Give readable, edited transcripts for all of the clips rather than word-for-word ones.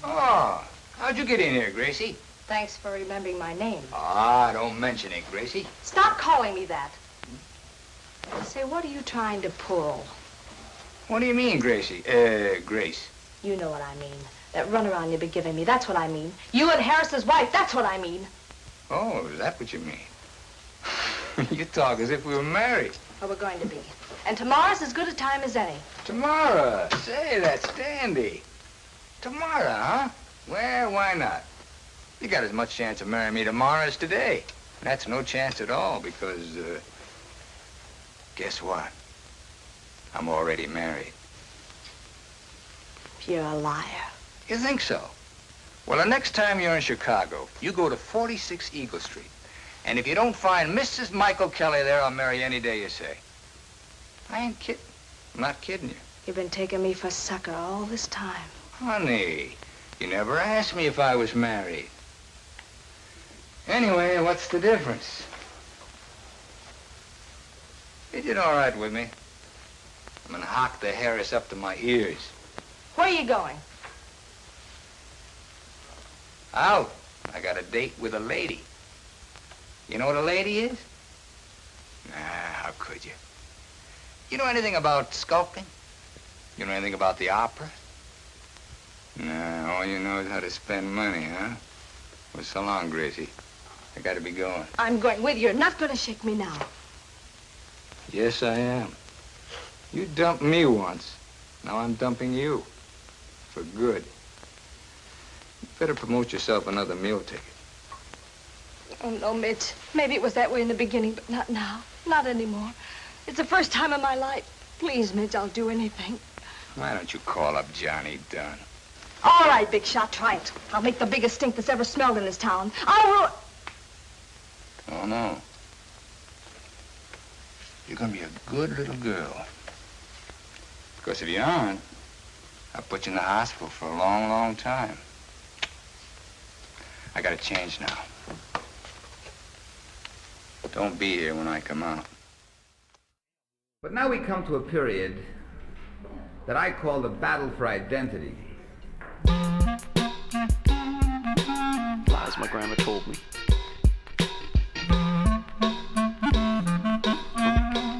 Oh, how'd you get in here, Gracie? Thanks for remembering my name. Ah, don't mention it, Gracie. Stop calling me that. Say, what are you trying to pull? What do you mean, Gracie? Grace. You know what I mean. That runaround you've been giving me, that's what I mean. You and Harris's wife, that's what I mean. Oh, is that what you mean? You talk as if we were married. Well, we're going to be. And tomorrow's as good a time as any. Tomorrow? Say, that's dandy. Tomorrow, huh? Well, why not? You got as much chance of marrying me tomorrow as today. That's no chance at all because, guess what? I'm already married. You're a liar. You think so? Well, the next time you're in Chicago, you go to 46 Eagle Street. And if you don't find Mrs. Michael Kelly there, I'll marry you any day you say. I ain't kidding. I'm not kidding you. You've been taking me for sucker all this time. Honey, you never asked me if I was married. Anyway, what's the difference? You did all right with me. I'm gonna hock the Harris up to my ears. Where are you going? Out. I got a date with a lady. You know what a lady is? Nah, how could you? You know anything about sculpting? You know anything about the opera? Nah, all you know is how to spend money, huh? Well, so long, Gracie. I gotta be going. I'm going with you. You're not going to shake me now. Yes, I am. You dumped me once. Now I'm dumping you. For good. You better promote yourself another meal ticket. Oh, no, Mitch. Maybe it was that way in the beginning, but not now. Not anymore. It's the first time in my life. Please, Mitch, I'll do anything. Why don't you call up Johnny Dunn? All right, big shot, try it. I'll make the biggest stink that's ever smelled in this town. I'll Oh, no. You're gonna be a good little girl. Because if you aren't, I'll put you in the hospital for a long, long time. I gotta change now. Don't be here when I come out. But now we come to a period that I call the battle for identity. Lies my grandma told me.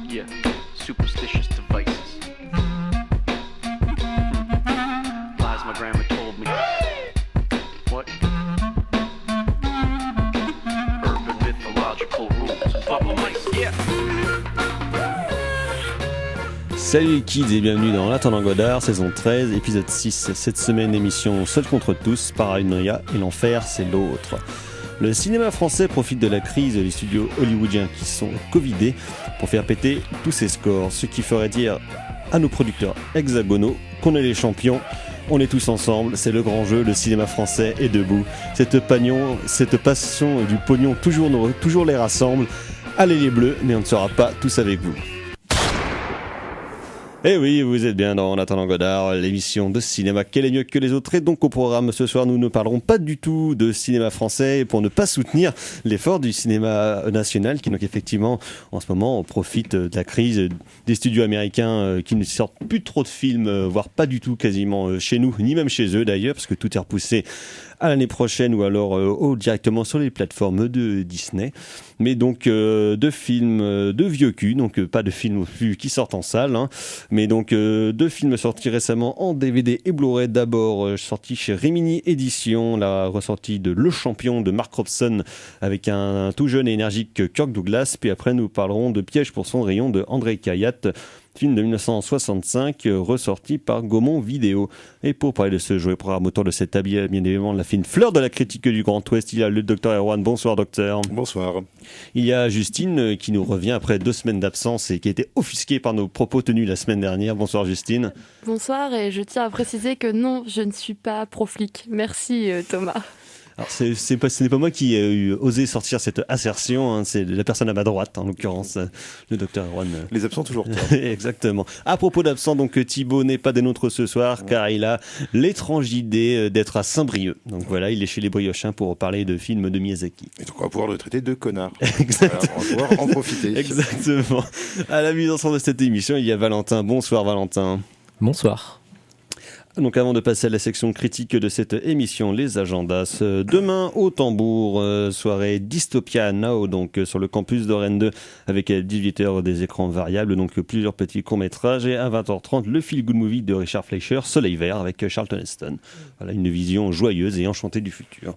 Yeah, superstitious devices. Lies my grandma told me. What? Urban mythological rules of bubble mice. Yeah. Salut les kids et bienvenue dans L'Intendant Godard, saison 13, épisode 6. Cette semaine, émission Seul contre tous, Paranoïa et l'enfer c'est l'autre. Le cinéma français profite de la crise des studios hollywoodiens qui sont covidés pour faire péter tous ses scores, ce qui ferait dire à nos producteurs hexagonaux qu'on est les champions. On est tous ensemble, c'est le grand jeu, le cinéma français est debout. Cette passion du pognon toujours les rassemble. Allez les bleus, mais on ne sera pas tous avec vous. Eh oui, vous êtes bien dans En attendant Godard, l'émission de cinéma quel est mieux que les autres. Et donc au programme ce soir, nous ne parlerons pas du tout de cinéma français pour ne pas soutenir l'effort du cinéma national qui donc effectivement en ce moment profite de la crise des studios américains qui ne sortent plus trop de films, voire pas du tout quasiment chez nous, ni même chez eux d'ailleurs, parce que tout est repoussé à l'année prochaine ou alors directement sur les plateformes de Disney. Mais donc deux films de vieux cul, donc pas de films qui sortent en salle, hein, mais donc deux films sortis récemment en DVD et Blu-ray. D'abord sorti chez Rimini Éditions, la ressortie de Le Champion de Mark Robson avec un tout jeune et énergique Kirk Douglas. Puis après nous parlerons de Piège pour Cendrillon de André Cayatte, film de 1965 ressorti par Gaumont Vidéo. Et pour parler de ce joli programme autour de cette table, bien évidemment la fine fleur de la critique du Grand Ouest, il y a le docteur Erwan. Bonsoir docteur. Bonsoir. Il y a Justine qui nous revient après 2 semaines d'absence et qui a été offusquée par nos propos tenus la semaine dernière. Bonsoir Justine. Bonsoir, et je tiens à préciser que non, je ne suis pas pro-flic. Merci Thomas. Alors ce n'est pas moi qui ai osé sortir cette assertion, hein, c'est la personne à ma droite, en l'occurrence, le docteur Erwan. Les absents toujours tort. Exactement. À propos d'absents, donc Thibaut n'est pas des nôtres ce soir, car il a l'étrange idée d'être à Saint-Brieuc. Donc voilà, il est chez les Briochins pour parler de films de Miyazaki. Et donc on va pouvoir le traiter de connard. Exactement. Voilà, on va pouvoir en profiter. Exactement. À la mise en scène de cette émission, il y a Valentin. Bonsoir Valentin. Bonsoir. Donc avant de passer à la section critique de cette émission, les agendas. Demain au Tambour, soirée Dystopia Now, donc sur le campus de Rennes 2, avec à 18h des écrans variables, donc plusieurs petits courts-métrages, et à 20h30 le Feel Good Movie de Richard Fleischer, Soleil Vert, avec Charlton Heston. Voilà, une vision joyeuse et enchantée du futur.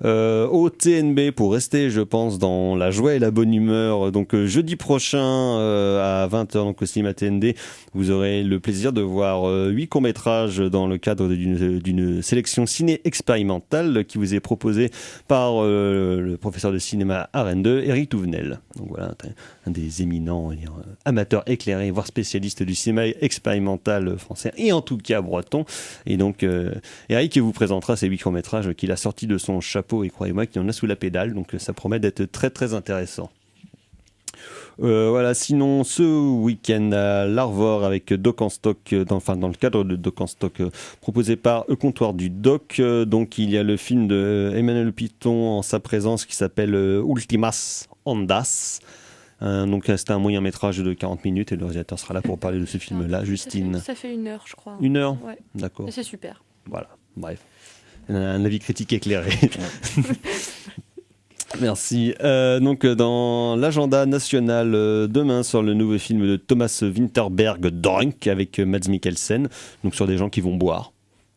Au TNB, pour rester, je pense, dans la joie et la bonne humeur, donc jeudi prochain à 20h, donc au cinéma TND, vous aurez le plaisir de voir 8 courts-métrages dans le cadre d'une sélection ciné expérimentale qui vous est proposée par le professeur de cinéma à Rennes 2, Eric Touvenel. Donc voilà, un des éminents amateurs éclairés, voire spécialistes du cinéma expérimental français, et en tout cas breton. Et donc Eric vous présentera ces 8 courts-métrages qu'il a sortis de son chapeau, et croyez-moi qu'il y en a sous la pédale, donc ça promet d'être très très intéressant. Voilà, sinon ce week-end à l'Arvor avec Doc en Stock, dans le cadre de Doc en Stock proposé par Le Comptoir du Doc, donc il y a le film de Emmanuel Piton en sa présence qui s'appelle Ultimas Ondas. Donc c'est un moyen métrage de 40 minutes et le réalisateur sera là pour parler de ce film-là, Justine. Ça fait 1 heure, je crois. 1 heure ? Ouais. D'accord. Et c'est super. Voilà, bref. Un avis critique éclairé. Merci. Donc dans l'agenda national, demain sort le nouveau film de Thomas Winterberg, Drunk, avec Mads Mikkelsen, donc sur des gens qui vont boire,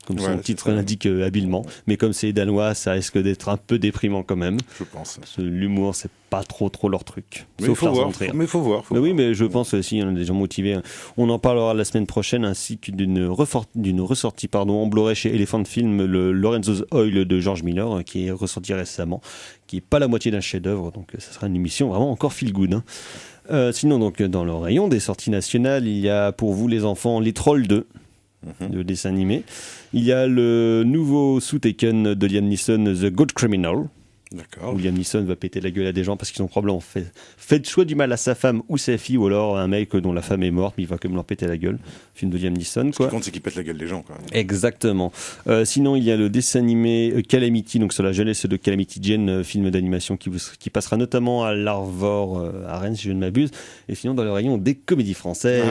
comme son titre l'indique habilement, mais comme c'est danois, ça risque d'être un peu déprimant quand même. Je pense. Parce que l'humour, c'est pas trop leur truc. Mais il faut voir. Oui, mais je pense aussi, il y en a des gens motivés. On en parlera la semaine prochaine, ainsi que d'une ressortie en Blu-ray chez Elephant Film, le Lorenzo's Oil de George Miller, qui est ressorti récemment, qui est pas la moitié d'un chef-d'œuvre, donc ça sera une émission vraiment encore feel good. Sinon, donc, dans le rayon des sorties nationales, il y a pour vous les enfants Les Trolls 2. Le dessin animé. Il y a le nouveau sous Taken de Liam Neeson, The Good Criminal. D'accord. Où Liam Neeson va péter la gueule à des gens parce qu'ils ont probablement fait soit du mal à sa femme ou sa fille, ou alors un mec dont la femme est morte, mais il va quand même leur péter la gueule. Film de Liam Neeson, quoi. Ce qui compte, c'est qu'il pète la gueule des gens, quand même. Exactement. Sinon, il y a le dessin animé Calamity, donc sur la jeunesse de Calamity Jane, film d'animation qui passera notamment à l'Arvor à Rennes, si je ne m'abuse. Et sinon, dans le rayon des comédies françaises.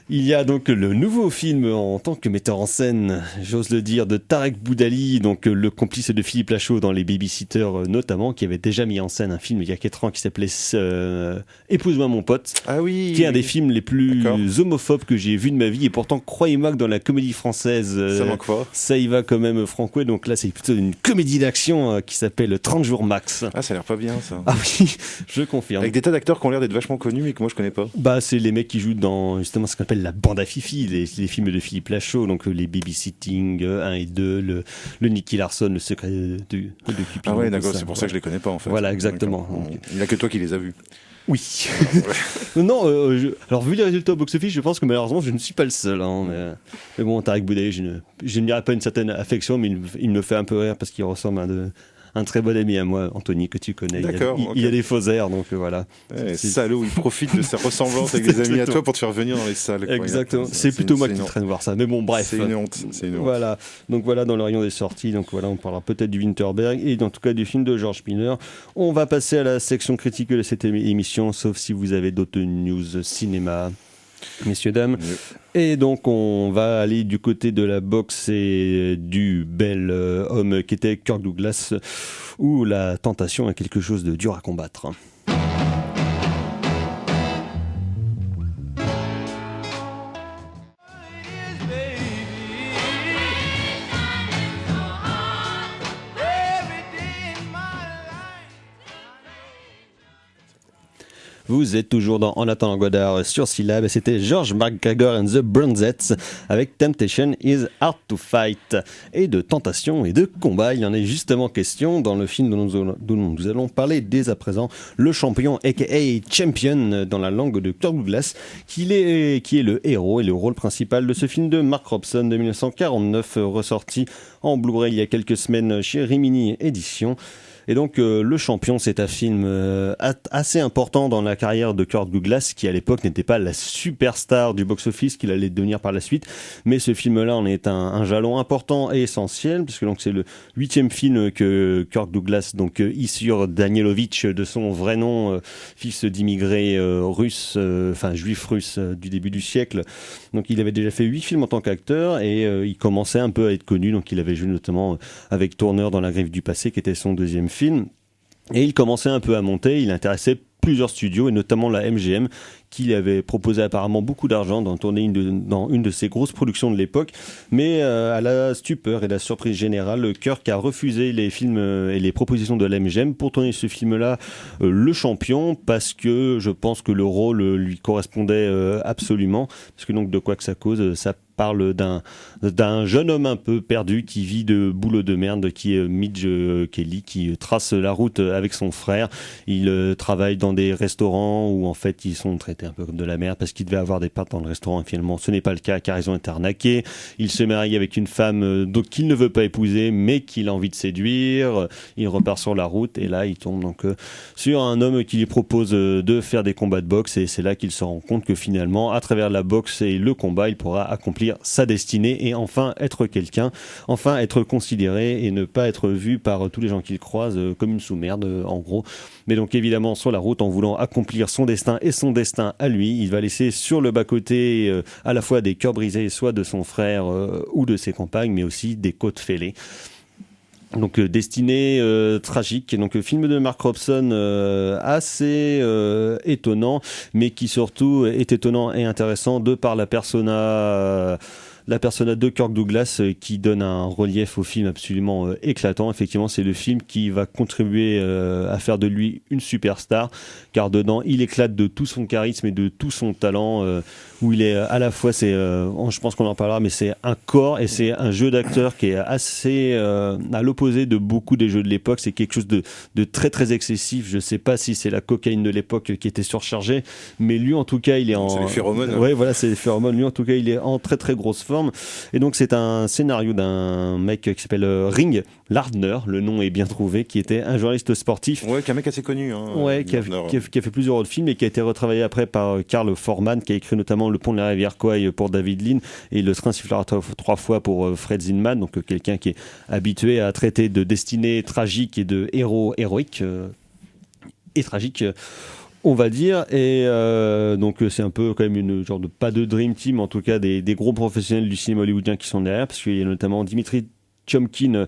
Il y a donc le nouveau film en tant que metteur en scène, j'ose le dire, de Tarek Boudali, donc le complice de Philippe Lachaud dans Les Babysitters notamment, qui avait déjà mis en scène un film il y a 4 ans qui s'appelait Épouse-moi mon pote, qui est un des films les plus homophobes que j'ai vu de ma vie, et pourtant croyez-moi que dans la comédie française, ça y va quand même franco, donc là c'est plutôt une comédie d'action qui s'appelle 30 jours max. Ah, ça a l'air pas bien ça. Ah oui, je confirme. Avec des tas d'acteurs qui ont l'air d'être vachement connus mais que moi je connais pas. Bah c'est les mecs qui jouent dans justement ce qu'on appelle la bande à Fifi, les films de Philippe Lachaud, donc les Babysitting 1 et 2, le Nicky Larson, le secret de Cupidon. Ah ouais, d'accord, c'est pour ça que je les connais pas en fait. Voilà, exactement. Il n'y a que toi qui les as vus. Oui. Non, alors vu les résultats au box-office, je pense que malheureusement je ne suis pas le seul. Mais bon, Tarek Boudali, je ne dirais pas une certaine affection, mais il me fait un peu rire parce qu'il ressemble à un très bon ami à moi, Anthony, que tu connais. Il y a des faux airs, donc voilà. Salaud, il profite de sa ressemblance avec des amis à toi pour te faire venir dans les salles. Exactement. C'est plutôt moi qui traîne voir ça. Mais bon, bref. C'est une honte. Voilà. Donc voilà, dans le rayon des sorties. Donc voilà, on parlera peut-être du Winterberg et en tout cas du film de George Miller. On va passer à la section critique de cette émission, sauf si vous avez d'autres news cinéma. Messieurs, dames. Et donc, on va aller du côté de la boxe et du bel homme qui était Kirk Douglas, où la tentation est quelque chose de dur à combattre. Vous êtes toujours dans En attendant Godard sur Syllab, et c'était George McGregor and the Bronzettes avec Temptation is Hard to Fight. Et de tentation et de combat, il y en est justement question dans le film dont nous allons parler dès à présent, le champion aka Champion dans la langue de Kirk Douglas, qui est le héros et le rôle principal de ce film de Mark Robson de 1949, ressorti en Blu-ray il y a quelques semaines chez Rimini Éditions. Et donc, Le Champion, c'est un film assez important dans la carrière de Kirk Douglas, qui à l'époque n'était pas la superstar du box-office qu'il allait devenir par la suite. Mais ce film-là en est un jalon important et essentiel, puisque donc c'est le 8e film que Kirk Douglas, donc Isur Danielovitch, de son vrai nom, fils d'immigrés russes, juifs russes du début du siècle. Donc il avait déjà fait 8 films en tant qu'acteur et il commençait un peu à être connu. Donc il avait joué notamment avec Turner dans La Griffe du passé, qui était son 2e film. Et il commençait un peu à monter, il intéressait plusieurs studios, et notamment la MGM, qui lui avait proposé apparemment beaucoup d'argent d'en tourner dans une de ses grosses productions de l'époque. Mais à la stupeur et la surprise générale, Kirk a refusé les films et les propositions de la MGM pour tourner ce film-là, Le Champion, parce que je pense que le rôle lui correspondait absolument. Parce que donc, de quoi que ça cause, ça parle d'un jeune homme un peu perdu qui vit de boulot de merde, qui est Midge Kelly, qui trace la route avec son frère. Il travaille dans des restaurants où en fait ils sont traités un peu comme de la merde parce qu'il devait avoir des parts dans le restaurant et finalement ce n'est pas le cas car ils ont été arnaqués. Il se marie avec une femme qu'il ne veut pas épouser mais qu'il a envie de séduire. Il repart sur la route et là il tombe donc sur un homme qui lui propose de faire des combats de boxe, et c'est là qu'il se rend compte que finalement à travers la boxe et le combat il pourra accomplir sa destinée et enfin être quelqu'un, enfin être considéré et ne pas être vu par tous les gens qu'il croise comme une sous-merde en gros. Mais donc évidemment sur la route, en voulant accomplir son destin et son destin à lui, il va laisser sur le bas-côté à la fois des cœurs brisés, soit de son frère ou de ses compagnes, mais aussi des côtes fêlées. Donc destinée tragique, donc film de Mark Robson assez étonnant, mais qui surtout est étonnant et intéressant de par la persona de Kirk Douglas qui donne un relief au film absolument éclatant. Effectivement, c'est le film qui va contribuer à faire de lui une superstar, car dedans, il éclate de tout son charisme et de tout son talent, où il est à la fois, je pense qu'on en parlera, mais c'est un corps et c'est un jeu d'acteur qui est assez à l'opposé de beaucoup des jeux de l'époque. C'est quelque chose de très très excessif. Je sais pas si c'est la cocaïne de l'époque qui était surchargée, mais lui en tout cas, il est en... C'est les phéromones. Ouais, voilà, c'est les phéromones. Lui en tout cas, il est en très très grosse forme. Et donc c'est un scénario d'un mec qui s'appelle Ring Lardner, le nom est bien trouvé, qui était un journaliste sportif. Ouais, qui est un mec assez connu. Ouais, qui a fait plusieurs autres films et qui a été retravaillé après par Carl Foreman, qui a écrit notamment Le Pont de la rivière Kwai pour David Lean et Le Train sifflera 3 fois pour Fred Zinman, donc quelqu'un qui est habitué à traiter de destinées tragiques et de héros héroïques et tragiques, on va dire. Et donc c'est un peu quand même une genre de, pas de dream team, en tout cas des gros professionnels du cinéma hollywoodien qui sont derrière, parce qu'il y a notamment Dimitri Chomkin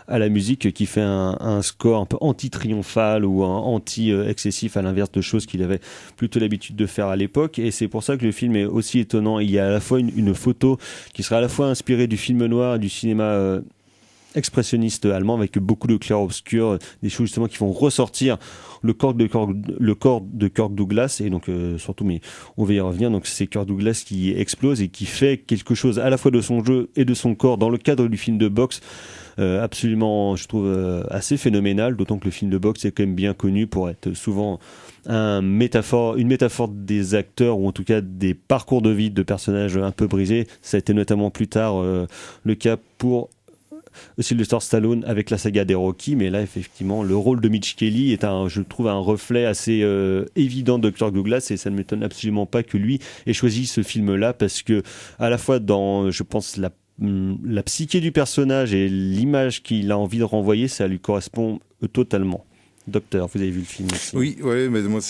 à la musique qui fait un score un peu anti-triomphal ou anti-excessif, à l'inverse de choses qu'il avait plutôt l'habitude de faire à l'époque. Et c'est pour ça que le film est aussi étonnant. Il y a à la fois une photo qui serait à la fois inspirée du film noir et du cinéma expressionniste allemand, avec beaucoup de clair-obscur, des choses justement qui font ressortir le corps de Kirk Douglas. Et donc surtout, mais on va y revenir, donc c'est Kirk Douglas qui explose et qui fait quelque chose à la fois de son jeu et de son corps dans le cadre du film de boxe, absolument, je trouve, assez phénoménal, d'autant que le film de boxe est quand même bien connu pour être souvent une métaphore des acteurs, ou en tout cas des parcours de vie de personnages un peu brisés. Ça a été notamment plus tard le cas pour Sylvester Stallone avec la saga des Rocky, mais là effectivement le rôle de Mitch Kelly est je trouve un reflet assez évident de Kirk Douglas, et ça ne m'étonne absolument pas que lui ait choisi ce film-là, parce que à la fois dans, je pense, la psyché du personnage et l'image qu'il a envie de renvoyer, ça lui correspond totalement. Docteur, vous avez vu le film aussi? Oui, ouais, mais moi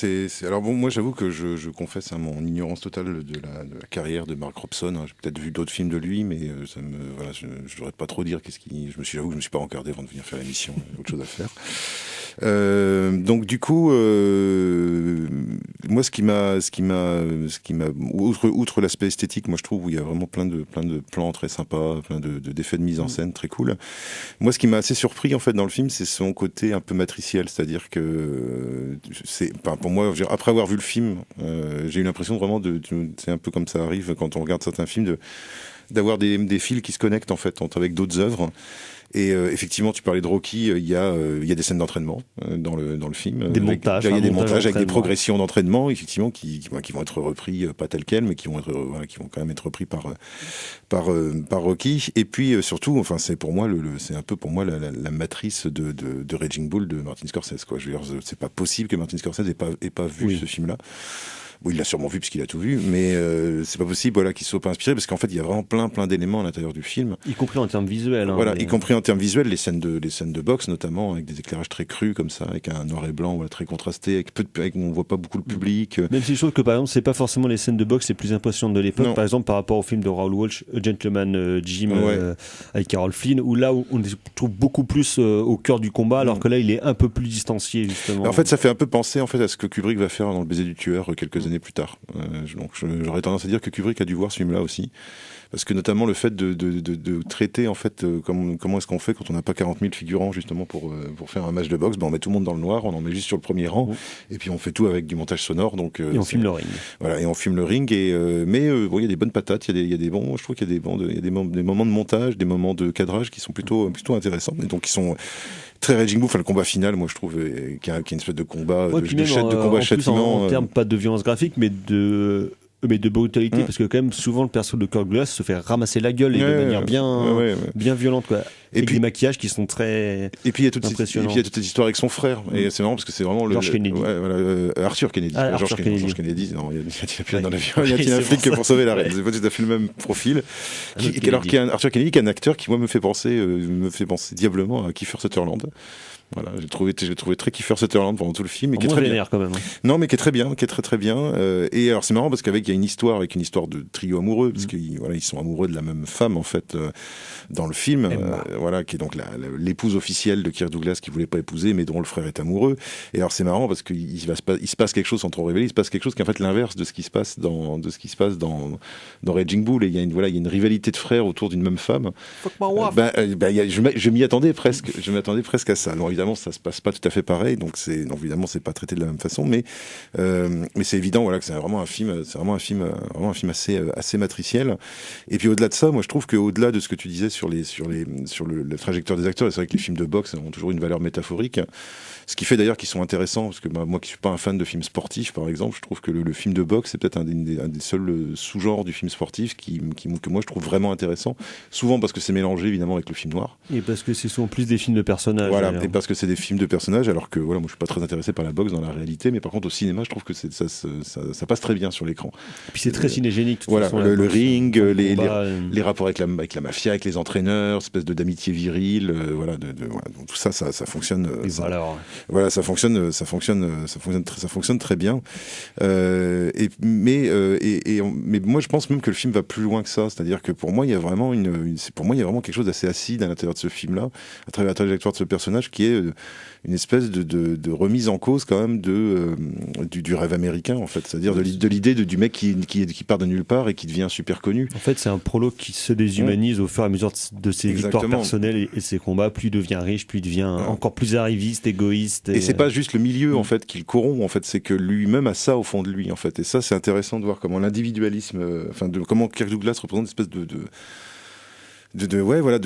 alors bon, moi j'avoue que je confesse à mon ignorance totale de la carrière de Mark Robson. J'ai peut-être vu d'autres films de lui, mais je devrais pas trop dire j'avoue que je me suis pas regardé avant de venir faire l'émission, autre chose à faire. Donc du coup, moi ce qui m'a outre l'aspect esthétique, moi je trouve où il y a vraiment plein de plans très sympas, plein d'effets de mise en scène très cool. Moi ce qui m'a assez surpris en fait dans le film, c'est son côté un peu matriciel, c'est-à-dire que pour moi, après avoir vu le film, j'ai eu l'impression vraiment c'est un peu comme ça arrive quand on regarde certains films, d'avoir des fils qui se connectent en fait avec d'autres œuvres. Et effectivement, tu parlais de Rocky, il y a des scènes d'entraînement dans le film. Des montages. Il y a des montages avec des d'entraînement. progressions d'entraînement, effectivement, qui vont être repris, pas tels quels, mais qui vont quand même être repris par Rocky. Et puis surtout, enfin, c'est pour moi c'est un peu pour moi la matrice de Raging Bull de Martin Scorsese, quoi. Je veux dire, c'est pas possible que Martin Scorsese ait pas vu ce film-là. Bon, il l'a sûrement vu parce qu'il a tout vu, mais c'est pas possible, voilà, qu'il soit pas inspiré, parce qu'en fait, il y a vraiment plein d'éléments à l'intérieur du film. Y compris en termes visuels. Hein, Voilà, mais... y compris en termes visuels, les scènes de boxe notamment, avec des éclairages très crus comme ça, avec un noir et blanc très contrasté, avec on voit pas beaucoup le public. Même si je trouve que par exemple, c'est pas forcément les scènes de boxe les plus impressionnantes de l'époque. Non. Par exemple, par rapport au film de Raoul Walsh, A Gentleman Jim, Ouais. avec Carol Flynn, où là, on les trouve beaucoup plus au cœur du combat, alors que là, il est un peu plus distancié justement. En fait, ça fait un peu penser en fait à ce que Kubrick va faire dans Le Baiser du tueur quelques années plus tard. Donc, j'aurais tendance à dire que Kubrick a dû voir ce film-là aussi, parce que notamment le fait de traiter en fait comment est-ce qu'on fait quand on n'a pas 40 000 figurants justement pour faire un match de boxe. Ben, on met tout le monde dans le noir, on en met juste sur le premier rang, et puis on fait tout avec du montage sonore. Donc et on filme le ring. Voilà, et on filme le ring. Mais bon, il y a des bonnes patates, il y a des bons. Je trouve qu'il y a des moments de montage, des moments de cadrage qui sont plutôt intéressants, et donc qui sont très Raging Bull. Enfin, le combat final, moi je trouve qu'il y a une espèce de combat, Ouais, de combat châtiment. En termes pas de violence graphique, mais de brutalité, parce que quand même souvent le perso de Kirk Douglas se fait ramasser la gueule et de manière bien violente, quoi. Et puis des maquillages qui sont très et puis il y a toute cette histoire avec son frère, et c'est marrant parce que c'est vraiment George Kennedy. Arthur Kennedy, George Kennedy. Non, il y a plus dans l'avion, il y a un flic pour sauver la reine. C'est pas tout à fait le même profil. Alors qu'il y a Arthur Kennedy, qui est un acteur qui moi me fait penser diablement à Kiefer Sutherland. Voilà, j'ai trouvé très Kiefer Sutherland pendant tout le film, et qui est très bien quand même. Non, mais qui est très bien, qui est très bien. Et alors c'est marrant parce qu'il y a une histoire de trio amoureux, parce qu'ils sont amoureux de la même femme en fait dans le film, qui est donc l'épouse officielle de Kirk Douglas, qui voulait pas épouser, mais dont le frère est amoureux. Et alors c'est marrant parce qu'il se passe quelque chose, sans trop révéler, il se passe quelque chose qui est en fait l'inverse de ce qui se passe dans Raging Bull. Et il y a une rivalité de frères autour d'une même femme. Fuck my wife. Je m'y attendais presque. Je m'attendais presque à ça. Non, évidemment, ça se passe pas tout à fait pareil. Donc évidemment, c'est pas traité de la même façon, mais c'est évident, voilà, que c'est vraiment un film assez matriciel. Et puis au-delà de ça, moi, je trouve qu'au-delà de ce que tu disais sur la trajectoire des acteurs, c'est vrai que les films de boxe ont toujours une valeur métaphorique. Ce qui fait d'ailleurs qu'ils sont intéressants, parce que moi qui suis pas un fan de films sportifs, par exemple, je trouve que le film de boxe, c'est peut-être un des seuls sous-genres du film sportif que moi je trouve vraiment intéressant. Souvent parce que c'est mélangé évidemment avec le film noir. Et parce que ce sont plus des films de personnages. Voilà, et parce que c'est des films de personnages, alors que voilà, moi je suis pas très intéressé par la boxe dans la réalité, mais par contre au cinéma, je trouve que ça passe très bien sur l'écran. Et puis c'est très cinégénique. Voilà, le ring, les rapports avec la mafia, avec les entraîneurs, espèce d'amitié virile, voilà, donc tout ça fonctionne. Voilà, ça fonctionne très bien. Mais moi, je pense même que le film va plus loin que ça. C'est-à-dire que pour moi, il y a vraiment quelque chose d'assez acide à l'intérieur de ce film-là, à travers la trajectoire de ce personnage, qui est une espèce de remise en cause quand même du rêve américain, en fait. C'est-à-dire de l'idée du mec qui part de nulle part et qui devient super connu. En fait, c'est un prologue qui se déshumanise au fur et à mesure de ses victoires personnelles et ses combats. Plus il devient riche, plus il devient encore plus arriviste, égoïste. Et c'est pas juste le milieu, en fait, qu'il corrompt, en fait. C'est que lui-même a ça au fond de lui, en fait. Et ça, c'est intéressant de voir comment l'individualisme, comment Kirk Douglas représente une espèce de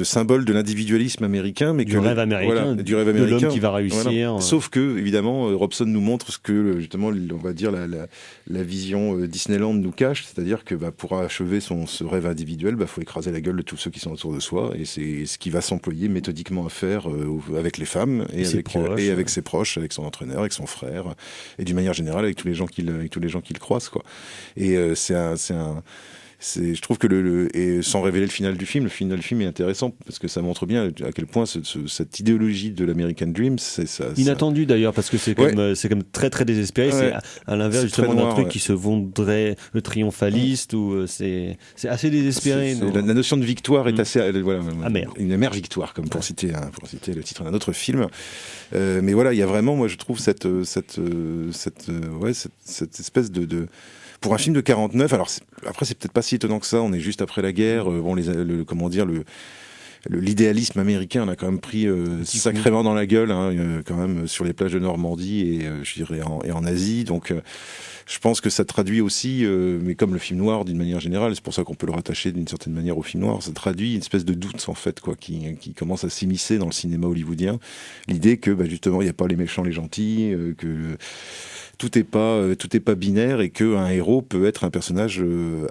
symbole de l'individualisme américain, mais du rêve américain, du rêve américain, de l'homme qui va réussir. Voilà. Sauf que évidemment, Robson nous montre ce que justement, on va dire la vision Disneyland nous cache, c'est-à-dire que pour achever ce rêve individuel, faut écraser la gueule de tous ceux qui sont autour de soi, et c'est ce qu'il va s'employer méthodiquement à faire avec les femmes et avec ses proches, avec son entraîneur, avec son frère, et d'une manière générale avec tous les gens qu'il croise, quoi. Et je trouve que et sans révéler le final du film est intéressant parce que ça montre bien à quel point cette idéologie de l'American Dream, c'est ça. Inattendu d'ailleurs, parce que c'est comme très très désespéré. Ouais. C'est à l'inverse justement d'un truc qui se vendrait le triomphaliste, ou c'est assez désespéré. La notion de victoire est assez amère. Une amère victoire, comme pour citer le titre d'un autre film. Mais voilà, il y a vraiment, moi je trouve cette espèce de pour un film de 49, alors après c'est peut-être pas si étonnant que ça, on est juste après la guerre, l'idéalisme américain, on a quand même pris sacrément dans la gueule, hein, quand même sur les plages de Normandie et je dirais en Asie. Donc je pense que ça traduit aussi, mais comme le film noir d'une manière générale, c'est pour ça qu'on peut le rattacher d'une certaine manière au film noir, ça traduit une espèce de doute en fait, quoi, qui commence à s'immiscer dans le cinéma hollywoodien. L'idée que justement il n'y a pas les méchants, les gentils, que tout est pas binaire et que un héros peut être un personnage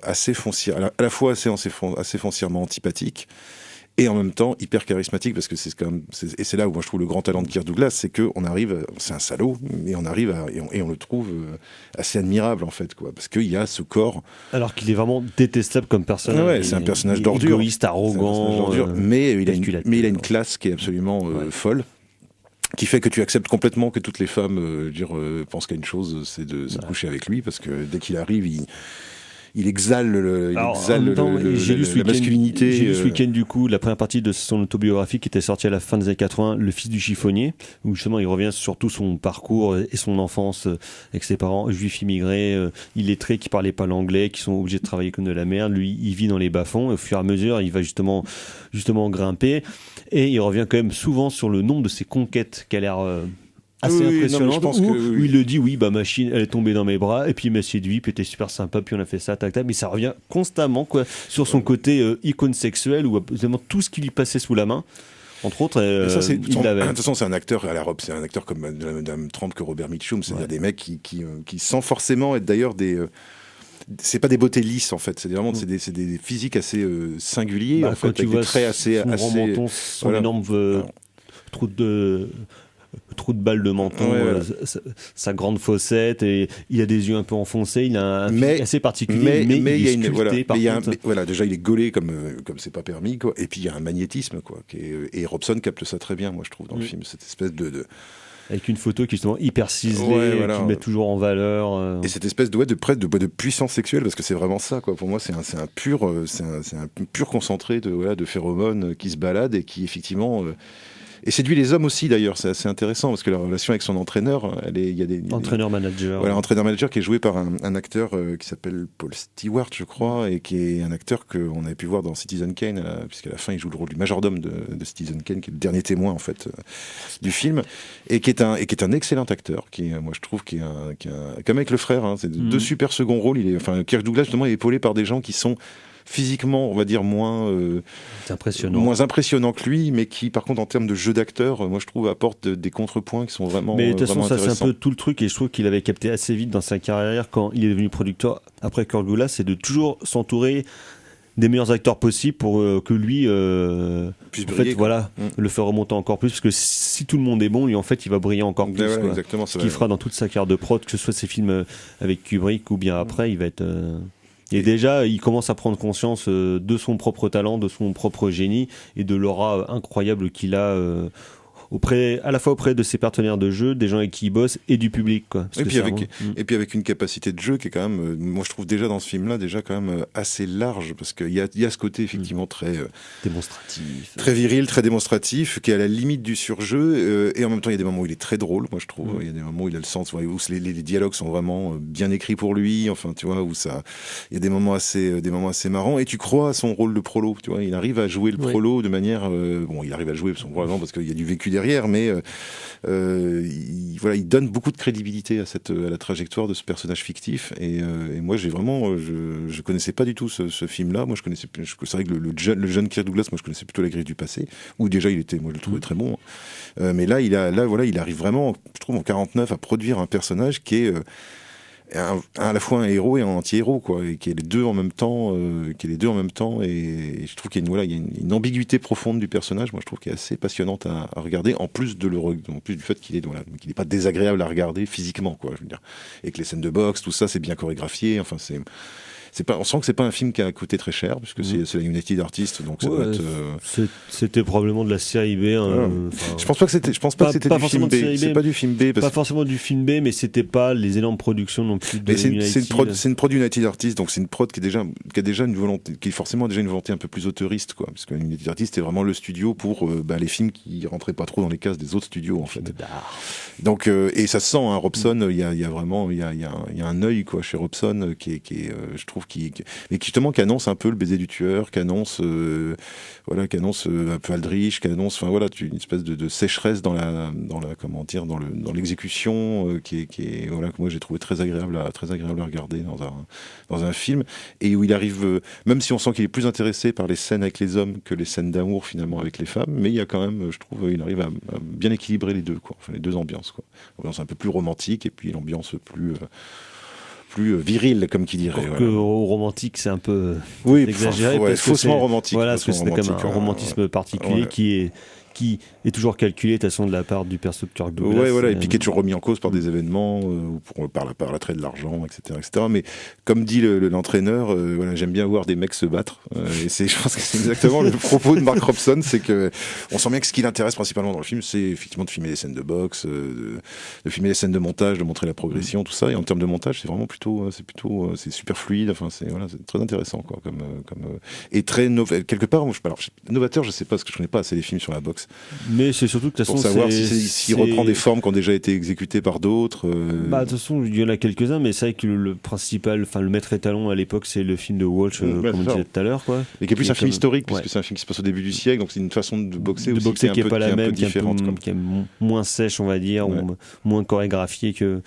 assez foncier, à la fois assez foncièrement antipathique. Et en même temps hyper charismatique, parce que c'est quand même, et c'est là où moi je trouve le grand talent de Kirk Douglas, c'est que on arrive, c'est un salaud, mais on arrive et on le trouve assez admirable en fait, quoi, parce qu'il y a ce corps. Alors qu'il est vraiment détestable comme personnage. Ouais, c'est un personnage d'ordure, égoïste, arrogant, mais il a une classe qui est absolument folle, qui fait que tu acceptes complètement que toutes les femmes pensent qu'à une chose, c'est de coucher avec lui, parce que dès qu'il arrive, il exhale la masculinité. J'ai lu ce week-end, du coup, la première partie de son autobiographie qui était sortie à la fin des années 80, Le fils du chiffonnier, où justement il revient sur tout son parcours et son enfance avec ses parents juifs immigrés, illettrés qui parlaient pas l'anglais, qui sont obligés de travailler comme de la merde. Lui, il vit dans les bas-fonds et au fur et à mesure, il va justement grimper. Et il revient quand même souvent sur le nombre de ses conquêtes qui a l'air assez impressionnante, où il le dit, machine, elle est tombée dans mes bras, et puis il m'a séduit, puis était super sympa, puis on a fait ça, tac, tac, mais ça revient constamment, quoi, sur son côté icône sexuelle, où absolument tout ce qui lui passait sous la main, entre autres, de toute façon, c'est un acteur à la robe, c'est un acteur comme de même trempe que Robert Mitchum, c'est-à-dire des mecs qui sans forcément être d'ailleurs des... c'est pas des beautés lisses en fait, c'est vraiment c'est des physiques assez singuliers, en fait, avec des traits assez son énorme trou de balle de menton, sa grande fossette, et il a des yeux un peu enfoncés, il a un physique assez particulier, mais il est sculpté, déjà il est gaulé comme c'est pas permis, quoi, et puis il y a un magnétisme, quoi, et Robson capte ça très bien, moi je trouve, dans le film, cette espèce de avec une photo qui est justement hyper ciselée, qui met toujours en valeur. Et cette espèce de puissance sexuelle, parce que c'est vraiment ça, quoi. Pour moi, c'est un pur concentré de phéromones qui se baladent et qui effectivement et séduit les hommes aussi d'ailleurs. C'est assez intéressant parce que la relation avec son entraîneur, il y a des entraîneur-manager. Voilà, entraîneur-manager qui est joué par un acteur qui s'appelle Paul Stewart, je crois, et qui est un acteur qu'on avait pu voir dans Citizen Kane, puisqu'à la fin il joue le rôle du majordome de Citizen Kane, qui est le dernier témoin en fait du film, et qui est un excellent acteur, moi je trouve comme avec le frère, hein, c'est deux super seconds rôles. Kirk Douglas justement est épaulé par des gens qui sont physiquement, on va dire, moins impressionnant que lui, mais qui, par contre, en termes de jeu d'acteur, moi, je trouve, apporte des contrepoints qui sont vraiment Mais de toute façon, ça, c'est un peu tout le truc, et je trouve qu'il avait capté assez vite dans sa carrière, quand il est devenu producteur, après Kirk Douglas, c'est de toujours s'entourer des meilleurs acteurs possibles pour que lui puisse briller, le faire remonter encore plus, parce que si tout le monde est bon, lui en fait il va briller encore plus, exactement, ce qu'il fera dans toute sa carrière de prod, que ce soit ses films avec Kubrick ou bien après, il va être et déjà il commence à prendre conscience de son propre talent, de son propre génie et de l'aura incroyable qu'il a à la fois auprès de ses partenaires de jeu, des gens avec qui il bosse et du public, quoi. Et puis avec une capacité de jeu qui est quand même, moi je trouve déjà dans ce film-là déjà quand même assez large, parce qu'il y a ce côté effectivement très démonstratif, très viril, très démonstratif, qui est à la limite du surjeu, et en même temps il y a des moments où il est très drôle, moi je trouve. Il y a des moments où il a le sens, où les dialogues sont vraiment bien écrits pour lui, enfin tu vois, où il y a des moments assez marrants, et tu crois à son rôle de prolo, tu vois, il arrive à jouer le prolo de manière, il arrive à le jouer vraiment parce qu'il y a du vécu derrière, mais il donne beaucoup de crédibilité à la trajectoire de ce personnage fictif, et moi j'ai vraiment je connaissais pas du tout ce film-là. Moi c'est vrai que le jeune Kirk Douglas, moi je connaissais plutôt La Griffe du passé, où déjà moi je le trouvais très bon, mais là il arrive vraiment, je trouve, en 49 à produire un personnage qui est à la fois un héros et un anti-héros, quoi, et qui est les deux en même temps, et je trouve qu'il y a une ambiguïté profonde du personnage, moi je trouve, qui est assez passionnante à regarder, en plus du fait qu'il est pas désagréable à regarder physiquement, quoi, je veux dire, et que les scènes de boxe, tout ça, c'est bien chorégraphié, enfin on sent que c'est pas un film qui a coûté très cher, puisque c'est la United Artists, donc ça doit être. C'était probablement de la série B. Je pense pas que c'était du film B. C'est pas du film B. Pas forcément du film B, mais c'était pas les énormes productions non plus de United. C'est une prod United Artists, donc c'est une prod qui a déjà une volonté, qui est forcément déjà une volonté un peu plus auteuriste, quoi, parce que United Artists c'était vraiment le studio pour les films qui rentraient pas trop dans les cases des autres studios, en fait. Donc et ça se sent, hein, Robson, il y a vraiment un œil, quoi, chez Robson qui est je trouve mais qui justement qui annonce un peu le baiser du tueur, qui annonce un peu Aldrich, qui annonce, enfin voilà, une espèce de sécheresse dans l'exécution qui est voilà, que moi j'ai trouvé très agréable à regarder dans un film, et où il arrive, même si on sent qu'il est plus intéressé par les scènes avec les hommes que les scènes d'amour finalement avec les femmes, mais il y a quand même, je trouve, il arrive à bien équilibrer les deux, quoi. Enfin, les deux ambiances, quoi. L'ambiance un peu plus romantique et puis l'ambiance plus virile, comme qui dirait. Que romantique, c'est un peu exagéré. Faussement romantique. Voilà, parce que c'est quand même un romantisme particulier qui est toujours calculé de toute façon de la part du perso de Kirk Douglas. Ouais, voilà, et puis qui est toujours remis en cause par des événements, par l'attrait de l'argent, etc. Mais comme dit l'entraîneur, voilà, j'aime bien voir des mecs se battre. Et je pense que c'est exactement le propos de Mark Robson, c'est que on sent bien que ce qui l'intéresse principalement dans le film, c'est effectivement de filmer les scènes de boxe, de filmer les scènes de montage, de montrer la progression, tout ça. Et en termes de montage, c'est vraiment plutôt, c'est super fluide. Enfin, c'est très intéressant, quoi, et très quelque part. Novateur, je sais pas, parce que je connais pas assez les films sur la boxe. Mais c'est surtout que de toute façon, pour savoir s'il reprend des formes qui ont déjà été exécutées par d'autres. De toute façon, il y en a quelques-uns, mais c'est vrai que le principal, enfin le maître étalon à l'époque, c'est le film de Walsh, comme on disait tout à l'heure, quoi. Et qui est plus un film historique, puisque c'est un film qui se passe au début du siècle, donc c'est une façon de boxer aussi qui est pas la même, qui est est moins sèche, on va dire, ou moins chorégraphiée que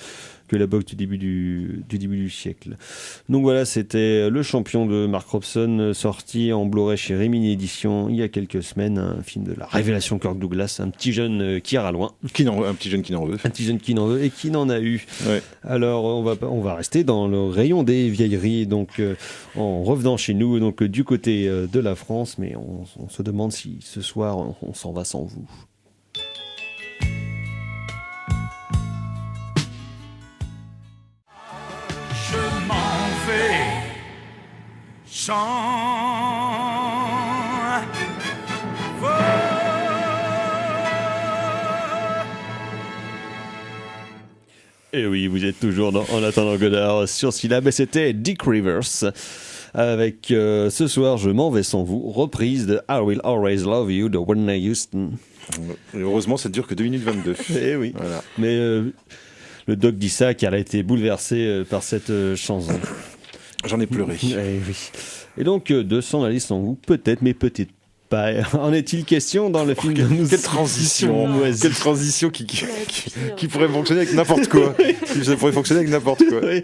la boxe du début du siècle. Donc voilà, c'était Le Champion de Mark Robson, sorti en Blu-ray chez Rimini Édition il y a quelques semaines, un film de la révélation Kirk Douglas, un petit jeune qui ira loin. Un petit jeune qui n'en veut. Un petit jeune qui n'en veut et qui n'en a eu. Ouais. Alors on va rester dans le rayon des vieilleries, donc en revenant chez nous, donc du côté de la France, mais on se demande si ce soir on s'en va sans vous. Sans vous. Et oui, vous êtes toujours En attendant Godard sur Syllab, et c'était Dick Rivers avec Ce soir je m'en vais sans vous, reprise de I Will Always Love You de Whitney Houston. Et heureusement, ça ne dure que 2 minutes 22. Eh oui, voilà. Mais le doc dit ça car elle a été bouleversée par cette chanson. J'en ai pleuré. Oui. Et donc, 200 la liste sans vous, peut-être, mais peut-être pas. En est-il question dans le film de nous? Quelle transition qui pourrait fonctionner avec n'importe quoi. Ça pourrait fonctionner avec n'importe quoi. Oui.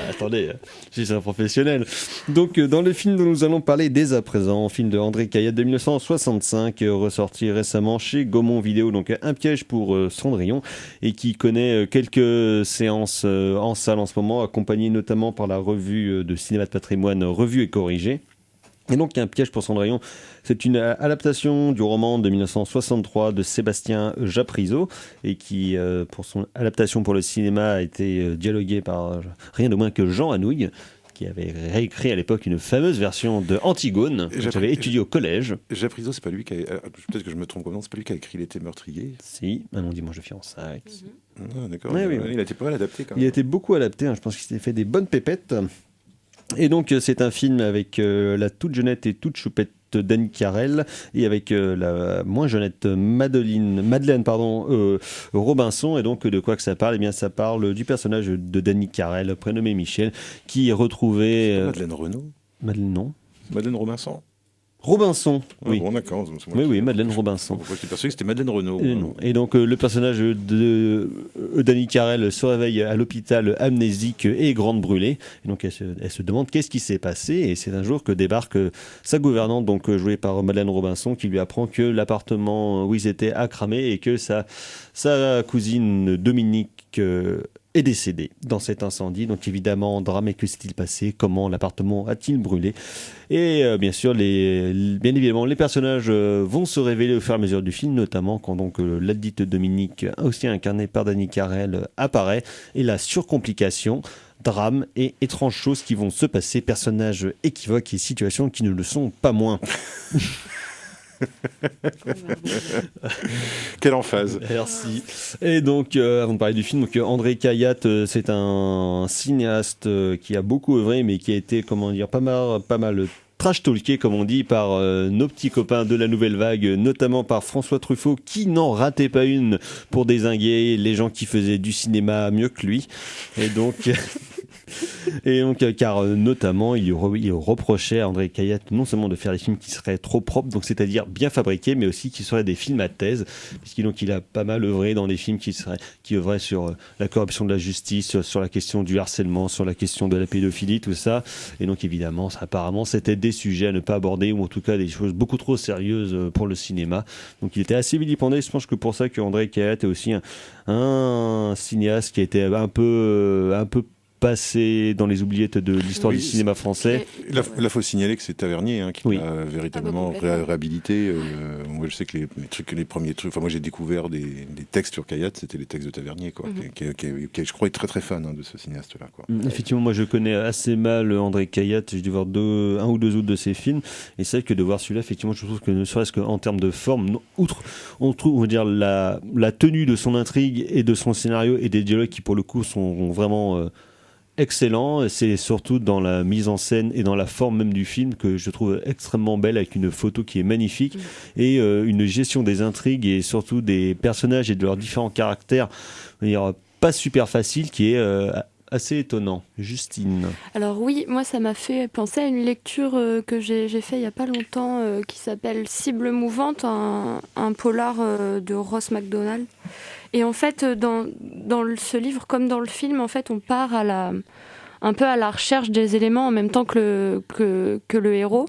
Attendez, je suis un professionnel. Donc, dans le film dont nous allons parler dès à présent, film de André Cayatte de 1965, ressorti récemment chez Gaumont Vidéo, donc Un piège pour Cendrillon, et qui connaît quelques séances en salle en ce moment, accompagnées notamment par la revue de cinéma de patrimoine Revue et Corrigée. Et donc, Un piège pour Cendrillon, c'est une adaptation du roman de 1963 de Sébastien Japrisot, et qui, pour son adaptation pour le cinéma, a été dialogué par rien de moins que Jean Anouilh, qui avait réécrit à l'époque une fameuse version de Antigone, que j'avais étudié au collège. Japrisot, c'est pas lui qui a... Peut-être que je me trompe, non, c'est pas lui qui a écrit L'été meurtrier. Si, Un long dimanche de fiançailles. Ah, d'accord, oui. Il a été pas mal adapté quand même. Il a été beaucoup adapté, je pense qu'il s'était fait des bonnes pépettes. Et donc c'est un film avec la toute jeunette et toute choupette Dany Carrel, et avec la moins jeunette Madeleine Robinson. Et donc de quoi que ça parle? Eh bien, ça parle du personnage de Dany Carrel, prénommé Michel, qui est retrouvé... Madeleine Renaud? Madeleine, non. Madeleine Robinson? Robinson, oui. Bon, d'accord. Oui, Madeleine Robinson. Pourquoi j'étais persuadé que c'était Madeleine Renaud? Non. Et donc, le personnage de Dany Carrel se réveille à l'hôpital amnésique et grande brûlée. Et donc, elle se demande qu'est-ce qui s'est passé. Et c'est un jour que débarque sa gouvernante, donc jouée par Madeleine Robinson, qui lui apprend que l'appartement où ils étaient a cramé et que sa cousine Dominique est décédée dans cet incendie. Donc évidemment, drame, et que s'est-il passé? Comment l'appartement a-t-il brûlé? Et bien sûr, bien évidemment, les personnages vont se révéler au fur et à mesure du film, notamment quand donc ladite Dominique, aussi incarnée par Dany Carrel, apparaît, et la surcomplication, drame et étranges choses qui vont se passer, personnages équivoques et situations qui ne le sont pas moins. Quelle emphase. Merci. Et donc, avant de parler du film, donc, André Cayatte, c'est un cinéaste qui a beaucoup œuvré, mais qui a été, pas mal trash-talké, comme on dit, par nos petits copains de la nouvelle vague, notamment par François Truffaut, qui n'en ratait pas une pour dézinguer les gens qui faisaient du cinéma mieux que lui. Et donc... car notamment, il reprochait à André Cayatte non seulement de faire des films qui seraient trop propres, donc c'est-à-dire bien fabriqués, mais aussi qui seraient des films à thèse, puisqu'il a pas mal œuvré dans des films qui œuvraient sur la corruption de la justice, sur la question du harcèlement, sur la question de la pédophilie, tout ça. Et donc évidemment, apparemment, c'était des sujets à ne pas aborder, ou en tout cas des choses beaucoup trop sérieuses pour le cinéma. Donc il était assez vilipendé. Je pense que pour ça qu'André Cayatte est aussi un cinéaste qui a été un peu passé dans les oubliettes de l'histoire du cinéma français. Là, faut signaler que c'est Tavernier qui l'a véritablement réhabilité. Moi, je sais que les premiers trucs. Enfin, moi, j'ai découvert des textes sur Cayatte. C'était les textes de Tavernier, quoi. Qui, je crois, est très très fan de ce cinéaste-là, quoi. Effectivement, moi, je connais assez mal André Cayatte. J'ai dû voir un ou deux autres de ses films. Et c'est vrai que de voir celui-là, effectivement, je trouve que ne serait-ce qu'en termes de forme, outre, on va dire la tenue de son intrigue et de son scénario et des dialogues qui, pour le coup, sont vraiment excellent, c'est surtout dans la mise en scène et dans la forme même du film que je trouve extrêmement belle, avec une photo qui est magnifique et une gestion des intrigues et surtout des personnages et de leurs différents caractères, pas super facile, qui est assez étonnant. Justine. Alors oui, moi ça m'a fait penser à une lecture que j'ai fait il n'y a pas longtemps qui s'appelle Cible mouvante, un polar de Ross MacDonald. Et en fait, dans ce livre, comme dans le film, en fait, on part un peu à la recherche des éléments en même temps que le héros.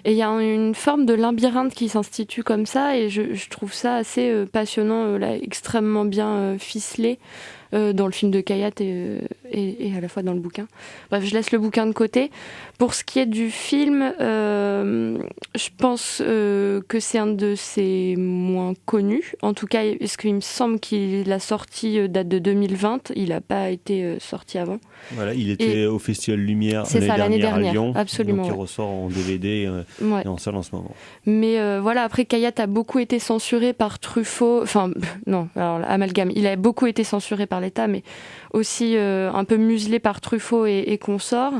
Et il y a une forme de labyrinthe qui s'institue comme ça, et je trouve ça assez passionnant, extrêmement bien ficelé dans le film de Cayatte et à la fois dans le bouquin. Bref, je laisse le bouquin de côté. Pour ce qui est du film, je pense que c'est un de ses moins connus. En tout cas, parce qu'il me semble qu'il a sorti date de 2020. Il n'a pas été sorti avant. Voilà, il était au Festival Lumière l'année dernière à Lyon. Absolument. Donc il ressort en DVD et en salle en ce moment. Mais voilà, après Cayatte a beaucoup été censuré par Truffaut. Enfin, non, alors amalgame. Il a beaucoup été censuré par l'État, mais aussi un peu muselé par Truffaut et consorts.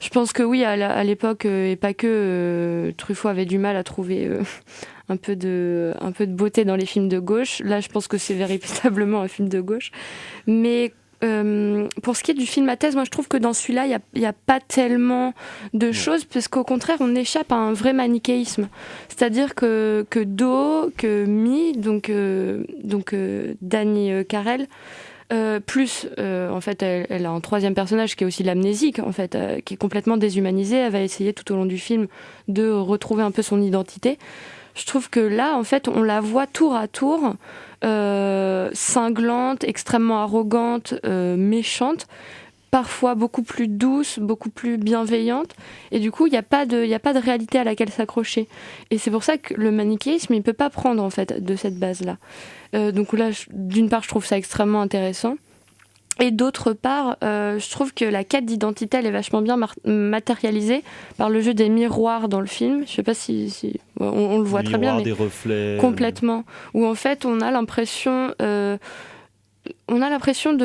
Je pense que oui, à l'époque, et pas que, Truffaut avait du mal à trouver un peu de beauté dans les films de gauche. Là, je pense que c'est véritablement un film de gauche. Mais pour ce qui est du film à thèse, moi je trouve que dans celui-là, il n'y a pas tellement de choses, parce qu'au contraire, on échappe à un vrai manichéisme. C'est-à-dire que Do, que Mi, donc Dany Carrel, plus en fait elle a un troisième personnage qui est aussi l'amnésique, en fait, qui est complètement déshumanisé. Elle va essayer tout au long du film de retrouver un peu son identité. Je trouve que là, en fait, on la voit tour à tour cinglante, extrêmement arrogante, méchante, parfois beaucoup plus douce, beaucoup plus bienveillante, et du coup il n'y a pas de réalité à laquelle s'accrocher. Et c'est pour ça que le manichéisme, il peut pas prendre en fait de cette base là. Donc là, d'une part, je trouve ça extrêmement intéressant, et d'autre part, je trouve que la quête d'identité, elle est vachement bien matérialisée par le jeu des miroirs dans le film. Je sais pas si on le voit très bien, mais des reflets complètement, où en fait on a l'impression de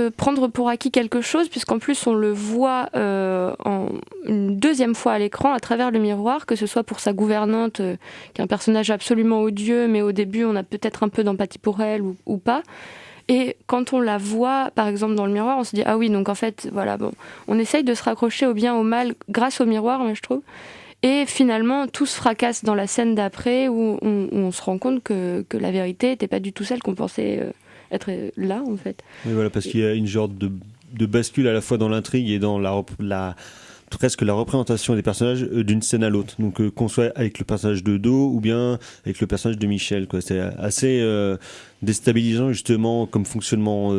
prendre pour acquis quelque chose, puisqu'en plus on le voit une deuxième fois à l'écran à travers le miroir, que ce soit pour sa gouvernante, qui est un personnage absolument odieux, mais au début on a peut-être un peu d'empathie pour elle ou pas. Et quand on la voit, par exemple, dans le miroir, on se dit « Ah oui, donc en fait, voilà, bon, on essaye de se raccrocher au bien, au mal, grâce au miroir, moi, je trouve. » Et finalement, tout se fracasse dans la scène d'après, où on se rend compte que la vérité n'était pas du tout celle qu'on pensait être là, en fait. Oui, voilà, parce qu'il y a une genre de bascule à la fois dans l'intrigue et dans presque la représentation des personnages d'une scène à l'autre. Donc qu'on soit avec le personnage de Do ou bien avec le personnage de Michel, quoi. C'est assez déstabilisant justement comme fonctionnement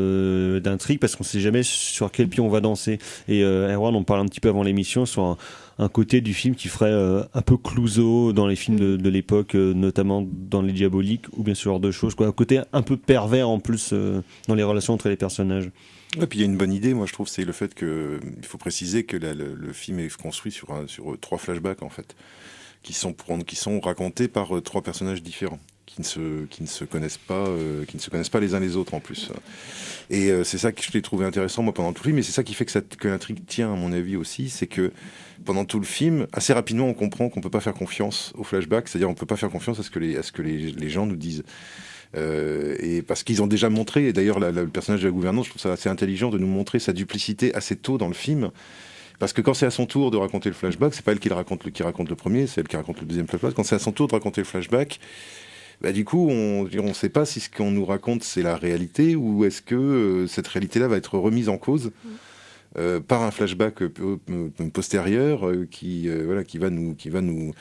d'intrigue, parce qu'on sait jamais sur quel pied on va danser. Et Erwan, on parle un petit peu avant l'émission sur un côté du film qui ferait un peu Clouseau dans les films de l'époque, notamment dans Les Diaboliques, ou bien ce genre de choses, quoi. Un côté un peu pervers en plus dans les relations entre les personnages. Et puis il y a une bonne idée, moi je trouve, c'est le fait que il faut préciser que le film est construit sur 3 flashbacks en fait, qui sont racontés par 3 personnages différents, qui ne se connaissent pas les uns les autres en plus. Et c'est ça que je l'ai trouvé intéressant moi pendant tout le film, et c'est ça qui fait que l'intrigue tient à mon avis aussi, c'est que pendant tout le film, assez rapidement on comprend qu'on peut pas faire confiance au flashback, c'est-à-dire on peut pas faire confiance à ce que les gens nous disent. Et parce qu'ils ont déjà montré, et d'ailleurs le personnage de la gouvernante, je trouve ça assez intelligent de nous montrer sa duplicité assez tôt dans le film. Parce que quand c'est à son tour de raconter le flashback, c'est pas elle qui raconte le premier, c'est elle qui raconte le deuxième flashback. Quand c'est à son tour de raconter le flashback, bah du coup, on ne sait pas si ce qu'on nous raconte c'est la réalité ou est-ce que cette réalité-là va être remise en cause par un flashback postérieur qui va nous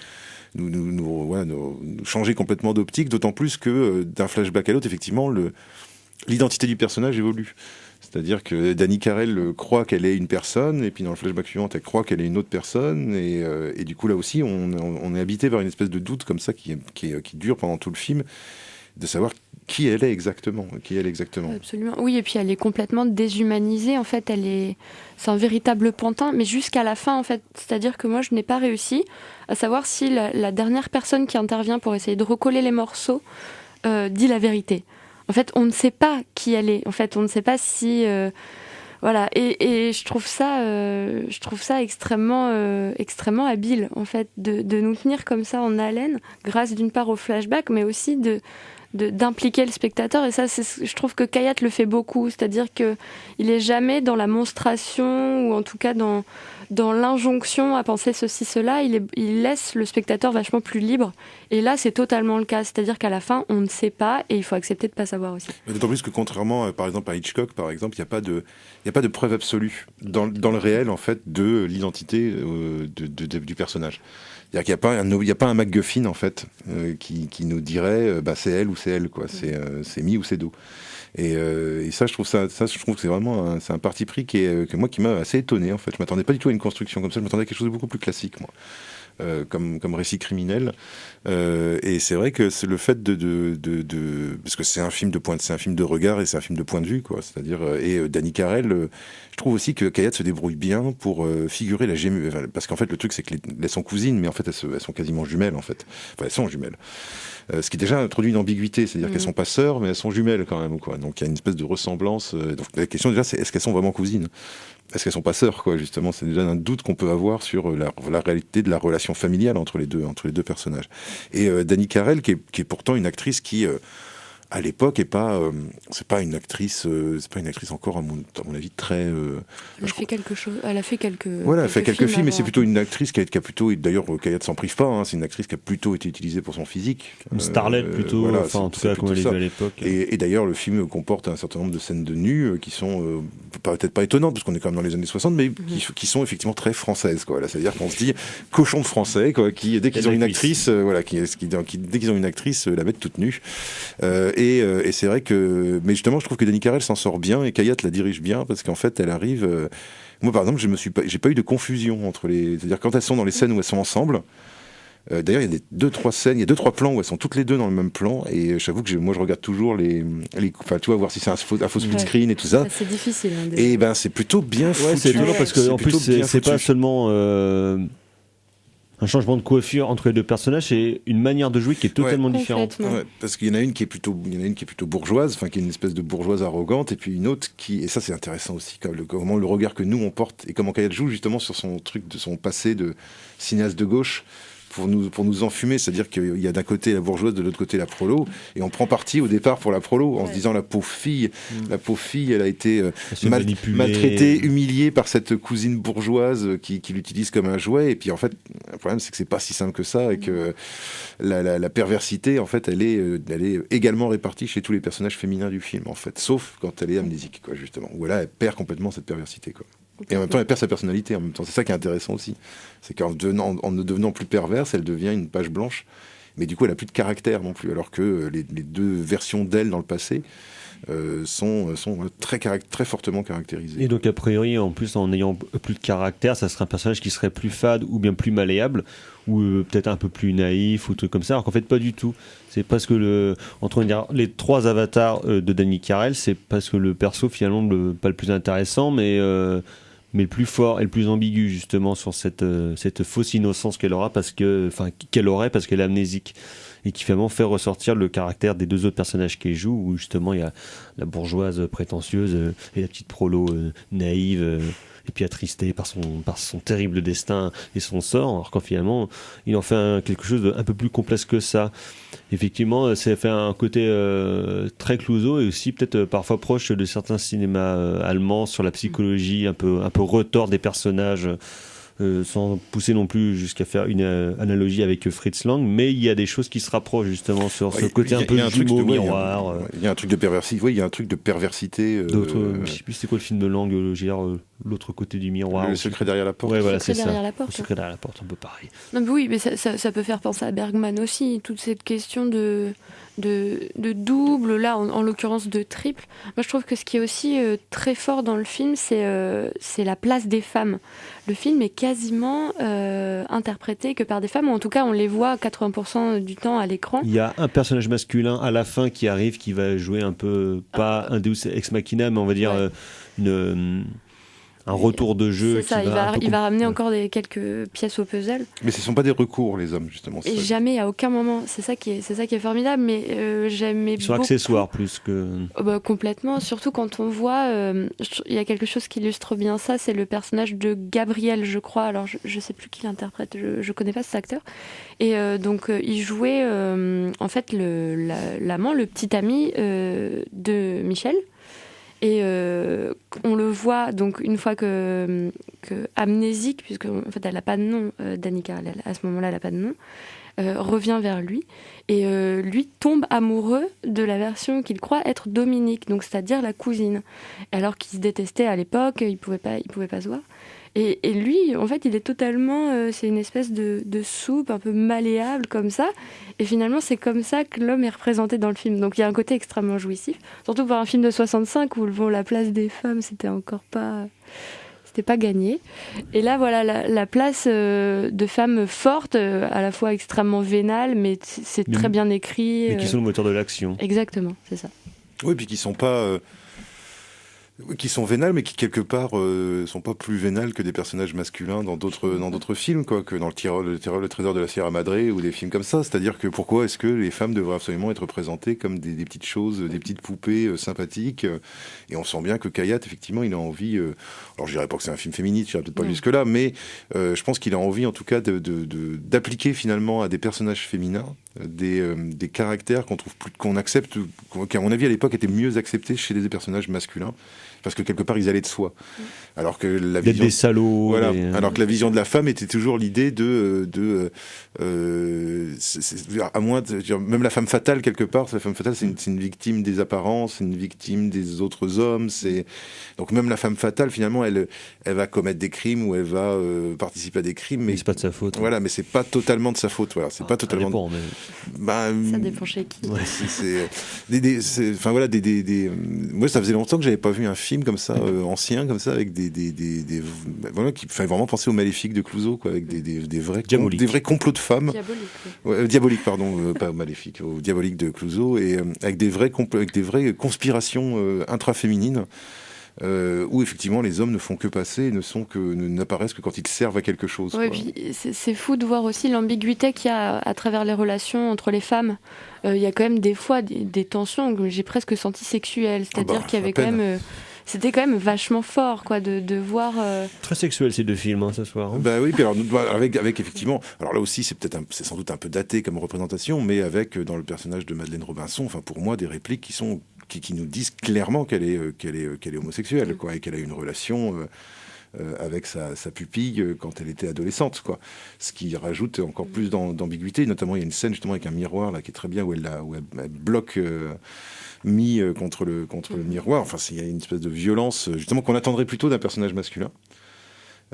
changer complètement d'optique. D'autant plus que d'un flashback à l'autre, effectivement, l'identité du personnage évolue. C'est-à-dire que Dani Carrel croit qu'elle est une personne, et puis dans le flashback suivant, elle croit qu'elle est une autre personne, et du coup là aussi, on est habité par une espèce de doute comme ça qui dure pendant tout le film, de savoir qui elle est exactement. Absolument. Oui, et puis elle est complètement déshumanisée. En fait, c'est un véritable pantin, mais jusqu'à la fin, en fait. C'est-à-dire que moi, je n'ai pas réussi à savoir si la dernière personne qui intervient pour essayer de recoller les morceaux dit la vérité. En fait, on ne sait pas qui elle est. En fait, on ne sait pas si... voilà. Et je trouve ça extrêmement habile, en fait, de nous tenir comme ça en haleine, grâce d'une part au flashback, mais aussi d'impliquer le spectateur. Et ça, je trouve que Kayat le fait beaucoup. C'est-à-dire qu'il est jamais dans la monstration, ou en tout cas dans l'injonction à penser ceci, cela. Il laisse le spectateur vachement plus libre. Et là, c'est totalement le cas. C'est-à-dire qu'à la fin, on ne sait pas, et il faut accepter de ne pas savoir aussi. D'autant plus que contrairement, par exemple, à Hitchcock, par exemple, il n'y a pas de preuve absolue dans le réel, en fait, de l'identité du personnage. C'est-à-dire qu'il n'y a pas un MacGuffin, en fait, qui nous dirait c'est elle ou c'est elle, quoi. C'est mi ou c'est do. Et ça, je trouve que c'est vraiment un parti pris qui m'a assez étonné, en fait. Je m'attendais pas du tout à une construction comme ça. Je m'attendais à quelque chose de beaucoup plus classique, moi. Comme récit criminel, et c'est vrai que c'est le fait parce que c'est un film c'est un film de regard et c'est un film de point de vue, quoi. C'est-à-dire Dani Carrel, je trouve aussi que Kayat se débrouille bien pour figurer la parce qu'en fait le truc c'est qu'elles sont cousines, mais en fait elles sont quasiment jumelles, en fait. Enfin, elles sont jumelles. Ce qui déjà introduit une ambiguïté, c'est-à-dire qu'elles sont pas sœurs, mais elles sont jumelles quand même, quoi. Donc il y a une espèce de ressemblance. Donc la question déjà, c'est est-ce qu'elles sont vraiment cousines ? Est-ce qu'elles sont pas sœurs, quoi, justement? C'est déjà un doute qu'on peut avoir sur la réalité de la relation familiale entre les deux personnages. Et Dani Carrel, qui est pourtant une actrice qui, à l'époque, c'est pas une actrice encore, à mon avis, très. Elle a fait quelque chose. Elle a fait quelques. Voilà, elle fait quelques films, mais c'est plutôt une actrice qui a plutôt, d'ailleurs, Kayat s'en prive pas. Hein, c'est une actrice qui a plutôt été utilisée pour son physique. Une starlette plutôt. Voilà, enfin, en tout cas, comme elle est vue à l'époque. Et d'ailleurs, le film comporte un certain nombre de scènes de nu qui sont peut-être pas étonnantes, parce qu'on est quand même dans les années 60, mais qui sont effectivement très françaises, quoi. Là, c'est-à-dire qu'on se dit cochon de français, quoi, qui dès qu'ils ont une actrice, dès qu'ils ont une actrice, la mettent toute nue. Et c'est vrai que, mais justement, je trouve que Dani Carrel s'en sort bien et Kayat la dirige bien, parce qu'en fait, elle arrive. Moi, par exemple, j'ai pas eu de confusion entre c'est-à-dire quand elles sont dans les scènes où elles sont ensemble. D'ailleurs, il y a 2-3 scènes, il y a 2-3 plans où elles sont toutes les deux dans le même plan, et j'avoue que moi je regarde toujours enfin, tu vois, voir si c'est un faux split screen et tout ça. C'est difficile. Hein, et ben, c'est plutôt bien foutu. Ouais, c'est étonnant parce que en plus, c'est pas seulement un changement de coiffure entre les deux personnages, c'est une manière de jouer qui est totalement différente. Ouais, parce qu'il y en a une qui est plutôt bourgeoise, enfin qui est une espèce de bourgeoise arrogante, et puis une autre et ça c'est intéressant aussi, comment le regard que nous on porte et comment Kayat joue justement sur son truc de son passé de cinéaste de gauche. Pour nous enfumer, c'est-à-dire qu'il y a d'un côté la bourgeoise, de l'autre côté la prolo, et on prend parti au départ pour la prolo en se disant la pauvre fille, elle a été maltraitée, humiliée par cette cousine bourgeoise qui l'utilise comme un jouet, et puis en fait le problème c'est que c'est pas si simple que ça, et que la perversité en fait elle est également répartie chez tous les personnages féminins du film, en fait, sauf quand elle est amnésique, quoi, justement, où là elle perd complètement cette perversité, quoi. Et en même temps, elle perd sa personnalité. En même temps, c'est ça qui est intéressant aussi. C'est qu'en ne devenant plus perverse, elle devient une page blanche. Mais du coup, elle n'a plus de caractère non plus. Alors que les deux versions d'elle dans le passé sont très fortement caractérisées. Et donc, a priori, en plus, en n'ayant plus de caractère, ça serait un personnage qui serait plus fade ou bien plus malléable, ou peut-être un peu plus naïf ou truc comme ça. Alors qu'en fait, pas du tout. C'est parce que entre les trois avatars de Dani Carrel, c'est parce que le perso, finalement, pas le plus intéressant, mais le plus fort et le plus ambigu, justement, sur cette fausse innocence qu'elle aurait parce qu'elle est amnésique. et qui finalement fait ressortir le caractère des deux autres personnages qu'il joue, où justement il y a la bourgeoise prétentieuse et la petite prolo naïve et puis attristée par son terrible destin et son sort, alors quand finalement il en fait quelque chose d'un peu plus complexe que ça. Effectivement, ça fait un côté très Clouseau et aussi peut-être parfois proche de certains cinémas allemands sur la psychologie, un peu retors des personnages, sans pousser non plus jusqu'à faire une analogie avec Fritz Lang, mais il y a des choses qui se rapprochent justement sur ce côté un peu jumeau, miroir. Il y a un truc de perversité, il y a un truc de perversité. Je sais plus c'était quoi le film de Lang, l'autre côté du miroir. Le secret derrière la porte. Ouais, voilà, c'est ça. Le secret derrière la porte, un peu pareil. Non, mais oui, mais ça peut faire penser à Bergman aussi, toute cette question de double, là en l'occurrence de triple. Moi je trouve que ce qui est aussi très fort dans le film, c'est la place des femmes. Le film est quasiment interprété que par des femmes, ou en tout cas on les voit 80% du temps à l'écran. Il y a un personnage masculin à la fin qui arrive, qui va jouer un peu, pas un Deus Ex Machina, mais on va dire un retour de jeu. C'est ça, il va ramener encore quelques pièces au puzzle. Mais ce ne sont pas des recours, les hommes, justement. Et jamais, à aucun moment. C'est ça qui est formidable, mais j'aimais beaucoup. Ils sont accessoires plus que... complètement, surtout quand on voit... Il y a quelque chose qui illustre bien ça, c'est le personnage de Gabriel, je crois. Alors, je ne sais plus qui l'interprète, je ne connais pas cet acteur. Et donc, il jouait, en fait, l'amant, le petit ami de Michel. Et on le voit donc une fois que amnésique, puisque en fait elle n'a pas de nom, Danica, à ce moment-là elle n'a pas de nom, revient vers lui et lui tombe amoureux de la version qu'il croit être Dominique, donc c'est-à-dire la cousine, alors qu'ils se détestaient à l'époque, ils pouvaient pas se voir. Et lui, en fait, il est totalement... c'est une espèce de soupe un peu malléable comme ça. Et finalement, c'est comme ça que l'homme est représenté dans le film. Donc il y a un côté extrêmement jouissif. Surtout pour un film de 65 où la place des femmes, c'était encore pas... C'était pas gagné. Et là, voilà, la place de femmes fortes, à la fois extrêmement vénales, mais c'est très bien écrit. Mais qui sont le moteur de l'action. Exactement, c'est ça. Oui, puis qui sont pas... qui sont vénales, mais qui quelque part sont pas plus vénales que des personnages masculins dans d'autres films, quoi, que dans le Trésor de la Sierra Madre ou des films comme ça. C'est-à-dire que pourquoi est-ce que les femmes devraient absolument être représentées comme des petites choses, des petites poupées sympathiques, et on sent bien que Kayat, effectivement, il a envie... alors je dirais pas que c'est un film féministe, je dirais peut-être pas jusque-là, mais je pense qu'il a envie en tout cas d'appliquer finalement à des personnages féminins des caractères qu'on accepte, qui à mon avis à l'époque étaient mieux acceptés chez des personnages masculins. Parce que quelque part ils allaient de soi, alors que la vision des salauds, voilà, alors que la vision de la femme était toujours l'idée à moins de, même la femme fatale quelque part, la femme fatale c'est une victime des apparences, c'est une victime des autres hommes, donc même la femme fatale finalement elle va commettre des crimes ou elle va participer à des crimes, mais c'est pas de sa faute. Voilà, mais c'est pas totalement de sa faute, voilà, c'est pas totalement. Ça dépend chez qui. Ouais, enfin voilà, moi ça faisait longtemps que j'avais pas vu un film comme ça, ancien comme ça, avec voilà, qui fait vraiment penser au Maléfique de Clouseau, quoi, avec des vrais complots de femmes. Diabolique, pardon, pas au Maléfique, au Diabolique de Clouseau, et avec des vraies conspirations intraféminines. Où effectivement les hommes ne font que passer et n'apparaissent que quand ils servent à quelque chose. Oui, puis c'est fou de voir aussi l'ambiguïté qu'il y a à travers les relations entre les femmes. Il y a quand même des fois des tensions que j'ai presque senties sexuelles, c'est-à-dire qu'il y avait quand même... C'était quand même vachement fort, quoi, de voir... Très sexuel ces deux films, ce soir. Hein. Bah oui, puis alors, avec effectivement... Alors là aussi, c'est sans doute un peu daté comme représentation, mais avec, dans le personnage de Madeleine Robinson, enfin pour moi, des répliques qui nous disent clairement qu'elle est homosexuelle, quoi, et qu'elle a une relation... avec sa pupille quand elle était adolescente, quoi. Ce qui rajoute encore plus d'ambiguïté. Notamment, il y a une scène justement avec un miroir là qui est très bien où elle bloque contre le miroir. Enfin, il y a une espèce de violence justement qu'on attendrait plutôt d'un personnage masculin.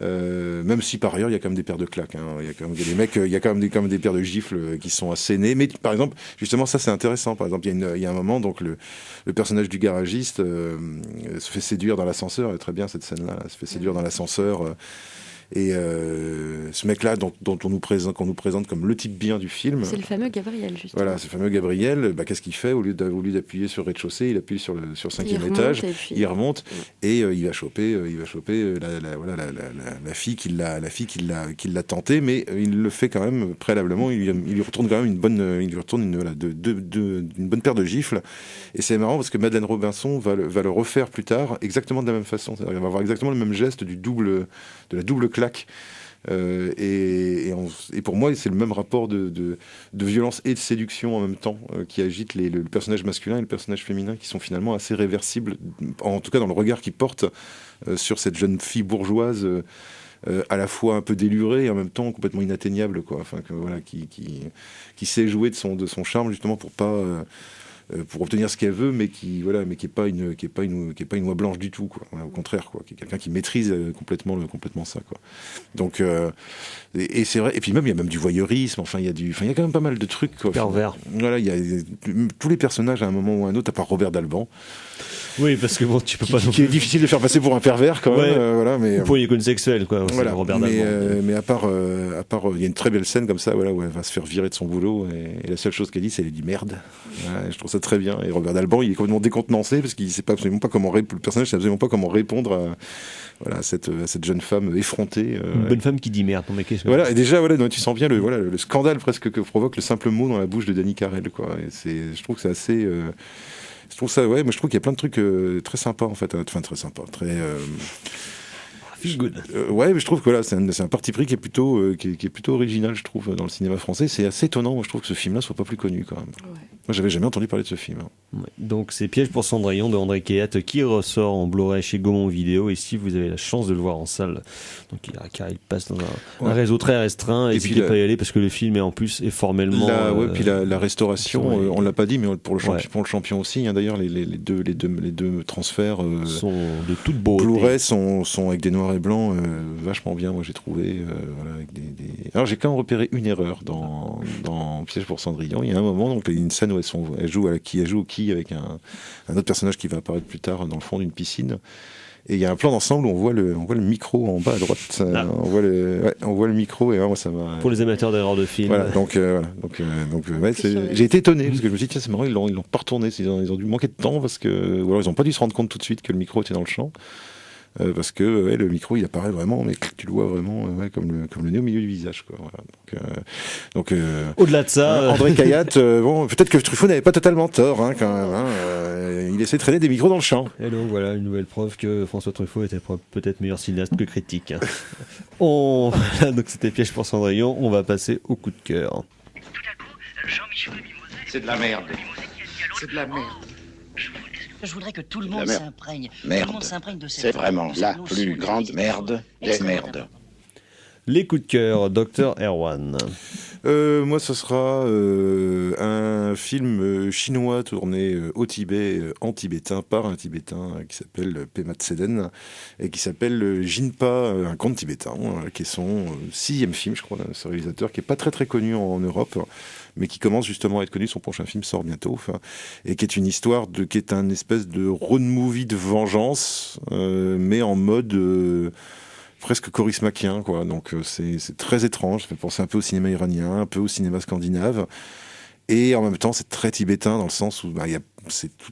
Même si par ailleurs il y a quand même des paires de claques, hein. Il y a quand même des mecs, il y a quand même des paires de gifles qui sont assénées. Mais par exemple, justement, ça c'est intéressant. Par exemple, il y a un moment, donc le personnage du garagiste se fait séduire dans l'ascenseur. Et très bien cette scène-là, se fait séduire dans l'ascenseur. Et ce mec-là, dont qu'on nous présente comme le type bien du film. C'est le fameux Gabriel, justement. Voilà, c'est le fameux Gabriel. Qu'est-ce qu'il fait? Au lieu d'appuyer sur le rez-de-chaussée, il appuie sur le 5e étage. Il remonte et il va choper la fille qui l'a tenté, mais il le fait quand même préalablement. Il lui retourne quand même une bonne paire de gifles. Et c'est marrant parce que Madeleine Robinson va le refaire plus tard exactement de la même façon. C'est-à-dire, elle va avoir exactement le même geste de la double claque. Et pour moi, c'est le même rapport de violence et de séduction en même temps qui agite le personnage masculin et le personnage féminin, qui sont finalement assez réversibles, en tout cas dans le regard qu'ils portent sur cette jeune fille bourgeoise, à la fois un peu délurée et en même temps complètement inatteignable, quoi. Enfin, qui sait jouer de son charme justement pour obtenir ce qu'elle veut, mais qui est pas une oie blanche du tout, quoi. Au contraire, quoi, qui est quelqu'un qui maîtrise complètement ça, quoi. Donc et c'est vrai, et puis même il y a même du voyeurisme, enfin il y a quand même pas mal de trucs, quoi. Pervers. Voilà, il y a tous les personnages à un moment ou à un autre, à part Robert Dalban. Oui, parce que bon, tu peux pas. Qui est difficile de faire passer pour un pervers quand même, voilà, mais pour une icône sexuelle, quoi. Voilà, Robert Dalban. Mais à part, il y a une très belle scène comme ça, voilà, où elle va se faire virer de son boulot et la seule chose qu'elle dit, c'est elle dit merde. Ouais, je trouve ça très bien. Et Robert Dalban, il est complètement décontenancé parce qu'il sait pas absolument pas comment le personnage sait absolument pas comment répondre à cette jeune femme effrontée. Une bonne femme qui dit merde. Mais qu'est-ce que... Voilà, et déjà tu sens bien le scandale presque que provoque le simple mot dans la bouche de Danny Carell, quoi. Et je trouve que c'est assez. Je trouve ça, moi je trouve qu'il y a plein de trucs très sympas en fait, enfin très sympas, très. Feel good. Ouais, mais je trouve que là, c'est un parti pris qui est plutôt original, je trouve, dans le cinéma français. C'est assez étonnant, moi, je trouve que ce film-là soit pas plus connu quand même. Ouais. Moi, j'avais jamais entendu parler de ce film. Ouais. Donc, c'est Piège pour Cendrillon de André Kayat qui ressort en Blu-ray chez Gaumont Vidéo. Et si vous avez la chance de le voir en salle, donc car il passe dans un réseau très restreint, n'hésitez pas à y aller parce que le film est formellement. Puis la restauration, on l'a pas dit, mais pour le champion aussi. Hein, d'ailleurs, les deux transferts sont de toute beauté. Blu-ray sont avec des noirs et blancs vachement bien. Moi, j'ai trouvé. Avec Alors, j'ai quand même repéré une erreur dans Piège pour Cendrillon. Il y a un moment, donc, il y a une scène où elle joue au quai avec un autre personnage qui va apparaître plus tard dans le fond d'une piscine. Et il y a un plan d'ensemble où on voit le micro en bas à droite. On voit le micro et moi ça m'a. Pour les amateurs d'erreurs de film. Voilà, donc j'ai été étonné parce que je me suis dit tiens c'est marrant ils l'ont pas retourné, ils ont dû manquer de temps parce que ou alors ils ont pas dû se rendre compte tout de suite que le micro était dans le champ. Parce que le micro il apparaît vraiment, mais tu le vois vraiment comme le nez au milieu du visage, quoi. Voilà. Donc au-delà de ça, André Kayat, peut-être que Truffaut n'avait pas totalement tort, hein, quand même. Il essaie de traîner des micros dans le champ. Et donc voilà une nouvelle preuve que François Truffaut était peut-être meilleur cinéaste que critique. Donc c'était Piège pour Cendrillon. On va passer au coup de cœur. Tout à coup, Jean-Michel Mimosé. C'est de la merde. C'est de la merde. Je voudrais que tout le monde s'imprègne. Merde. Tout le monde s'imprègne de cette. C'est vraiment la plus grande merde des merdes. Les coups de cœur, Dr. Erwan. Moi, ce sera un film chinois tourné au Tibet, en tibétain, par un tibétain qui s'appelle Pema Tseden et qui s'appelle Jinpa, un conte tibétain, qui est son 6e film, je crois, ce réalisateur, qui est pas très très connu en Europe, mais qui commence justement à être connu. Son prochain film sort bientôt, et qui est une histoire qui est un espèce de road movie de vengeance, mais en mode presque chorismachien, quoi. Donc c'est très étrange, ça fait penser un peu au cinéma iranien, un peu au cinéma scandinave, et en même temps c'est très tibétain dans le sens où c'est tout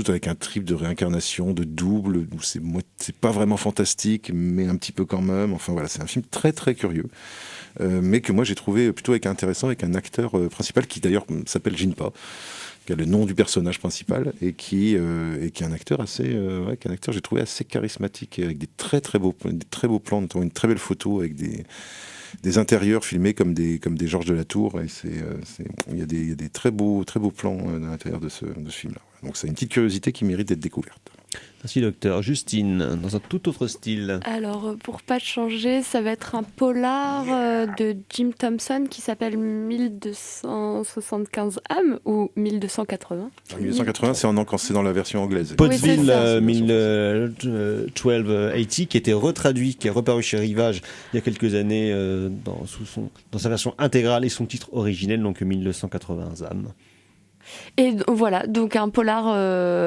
avec un trip de réincarnation, de double, où c'est pas vraiment fantastique, mais un petit peu quand même. Enfin voilà, c'est un film très très curieux. Mais que moi j'ai trouvé plutôt intéressant, avec un acteur principal qui d'ailleurs s'appelle Jinpa, qui a le nom du personnage principal et qui est un acteur j'ai trouvé assez charismatique, avec des très beaux plans, notamment une très belle photo avec des intérieurs filmés comme des Georges de la Tour, et il y a des très beaux plans à l'intérieur de ce film-là. Donc c'est une petite curiosité qui mérite d'être découverte. Merci docteur. Justine, dans un tout autre style. Alors, pour pas changer, ça va être un polar de Jim Thompson qui s'appelle 1275 âmes ou 1280. 1280, c'est dans la version anglaise. Pottsville 1280, qui était retraduit, qui est reparu chez Rivage il y a quelques années dans sa version intégrale et son titre originel, donc 1280 âmes. Et voilà, donc un polar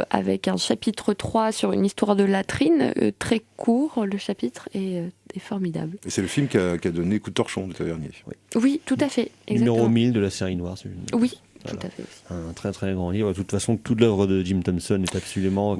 avec un chapitre 3 sur une histoire de latrine, très court le chapitre, et est formidable. Et c'est le film qui a donné coup de torchon de Tavernier. Oui, tout à fait. Exactement. Numéro 1000 de la série noire. Oui. Voilà. Tout à fait aussi. Un très très grand livre. De toute façon, toute l'œuvre de Jim Thompson est absolument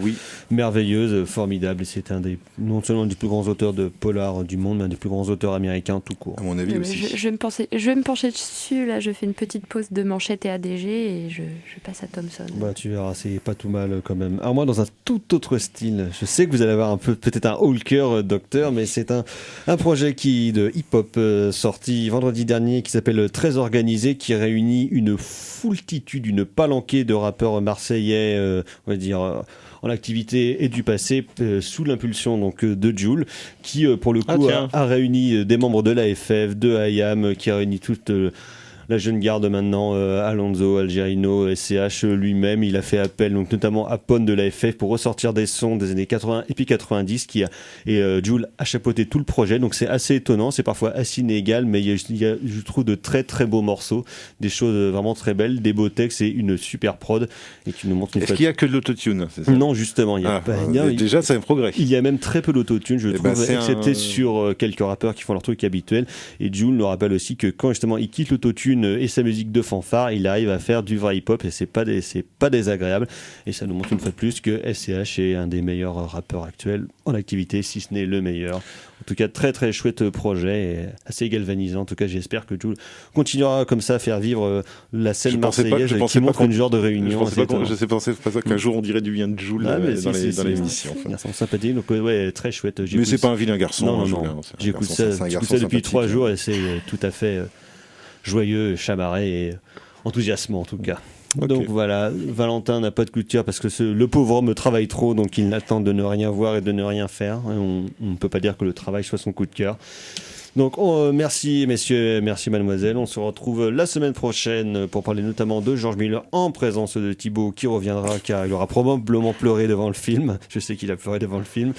merveilleuse, formidable. Et c'est non seulement des plus grands auteurs de polar du monde, mais un des plus grands auteurs américains tout court. À mon avis aussi. Je vais me pencher dessus. Là, je fais une petite pause de Manchette et ADG et je passe à Thompson. Bah, tu verras, c'est pas tout mal quand même. Alors moi, dans un tout autre style, je sais que vous allez avoir peut-être un haut le cœur, docteur, mais c'est un projet de hip-hop sorti vendredi dernier qui s'appelle Très Organisé, qui réunit une foultitude, une palanquée de rappeurs marseillais, on va dire, en activité et du passé, sous l'impulsion donc de Jul, qui pour le coup a réuni des membres de l'AFF, de IAM, qui a réuni toute la jeune garde maintenant, Alonso, Algerino, SCH lui-même. Il a fait appel donc notamment à Pone de l'AFF pour ressortir des sons des années 80 et puis 90 et Jul a chapeauté tout le projet, donc c'est assez étonnant, c'est parfois assez inégal, mais il y a je trouve de très très beaux morceaux, des choses vraiment très belles, des beaux textes et une super prod et qui nous montre. Est-ce qu'il y a que de l'autotune, c'est ça? Non, justement, il y a déjà c'est un progrès. Il y a même très peu d'autotune, je trouve, excepté sur quelques rappeurs qui font leur truc habituel. Et Jul nous rappelle aussi que quand justement il quitte l'autotune et sa musique de fanfare, il arrive à faire du vrai hip-hop et c'est pas désagréable. Et ça nous montre une fois de plus que SCH est un des meilleurs rappeurs actuels en activité, si ce n'est le meilleur. En tout cas, très très chouette projet et assez galvanisant. En tout cas, j'espère que Jul continuera comme ça à faire vivre la scène marseillaise qui montre une genre de réunion. Je pensais pas qu'un jour on dirait du bien de Jul dans l'émission. Garçon sympathique, donc ouais, très chouette. Mais c'est pas un vilain garçon. Non. J'écoute ça depuis 3 jours et c'est tout à fait joyeux, chamarré et enthousiasmant en tout cas. Okay. Donc voilà, Valentin n'a pas de coup de cœur parce que le pauvre homme travaille trop, donc il n'attend de ne rien voir et de ne rien faire. On ne peut pas dire que le travail soit son coup de cœur. Donc merci messieurs, merci mademoiselle. On se retrouve la semaine prochaine pour parler notamment de George Miller en présence de Thibaut qui reviendra car il aura probablement pleuré devant le film. Je sais qu'il a pleuré devant le film.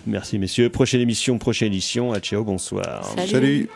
Merci messieurs. Prochaine émission, prochaine édition. À ciao, bonsoir. Salut.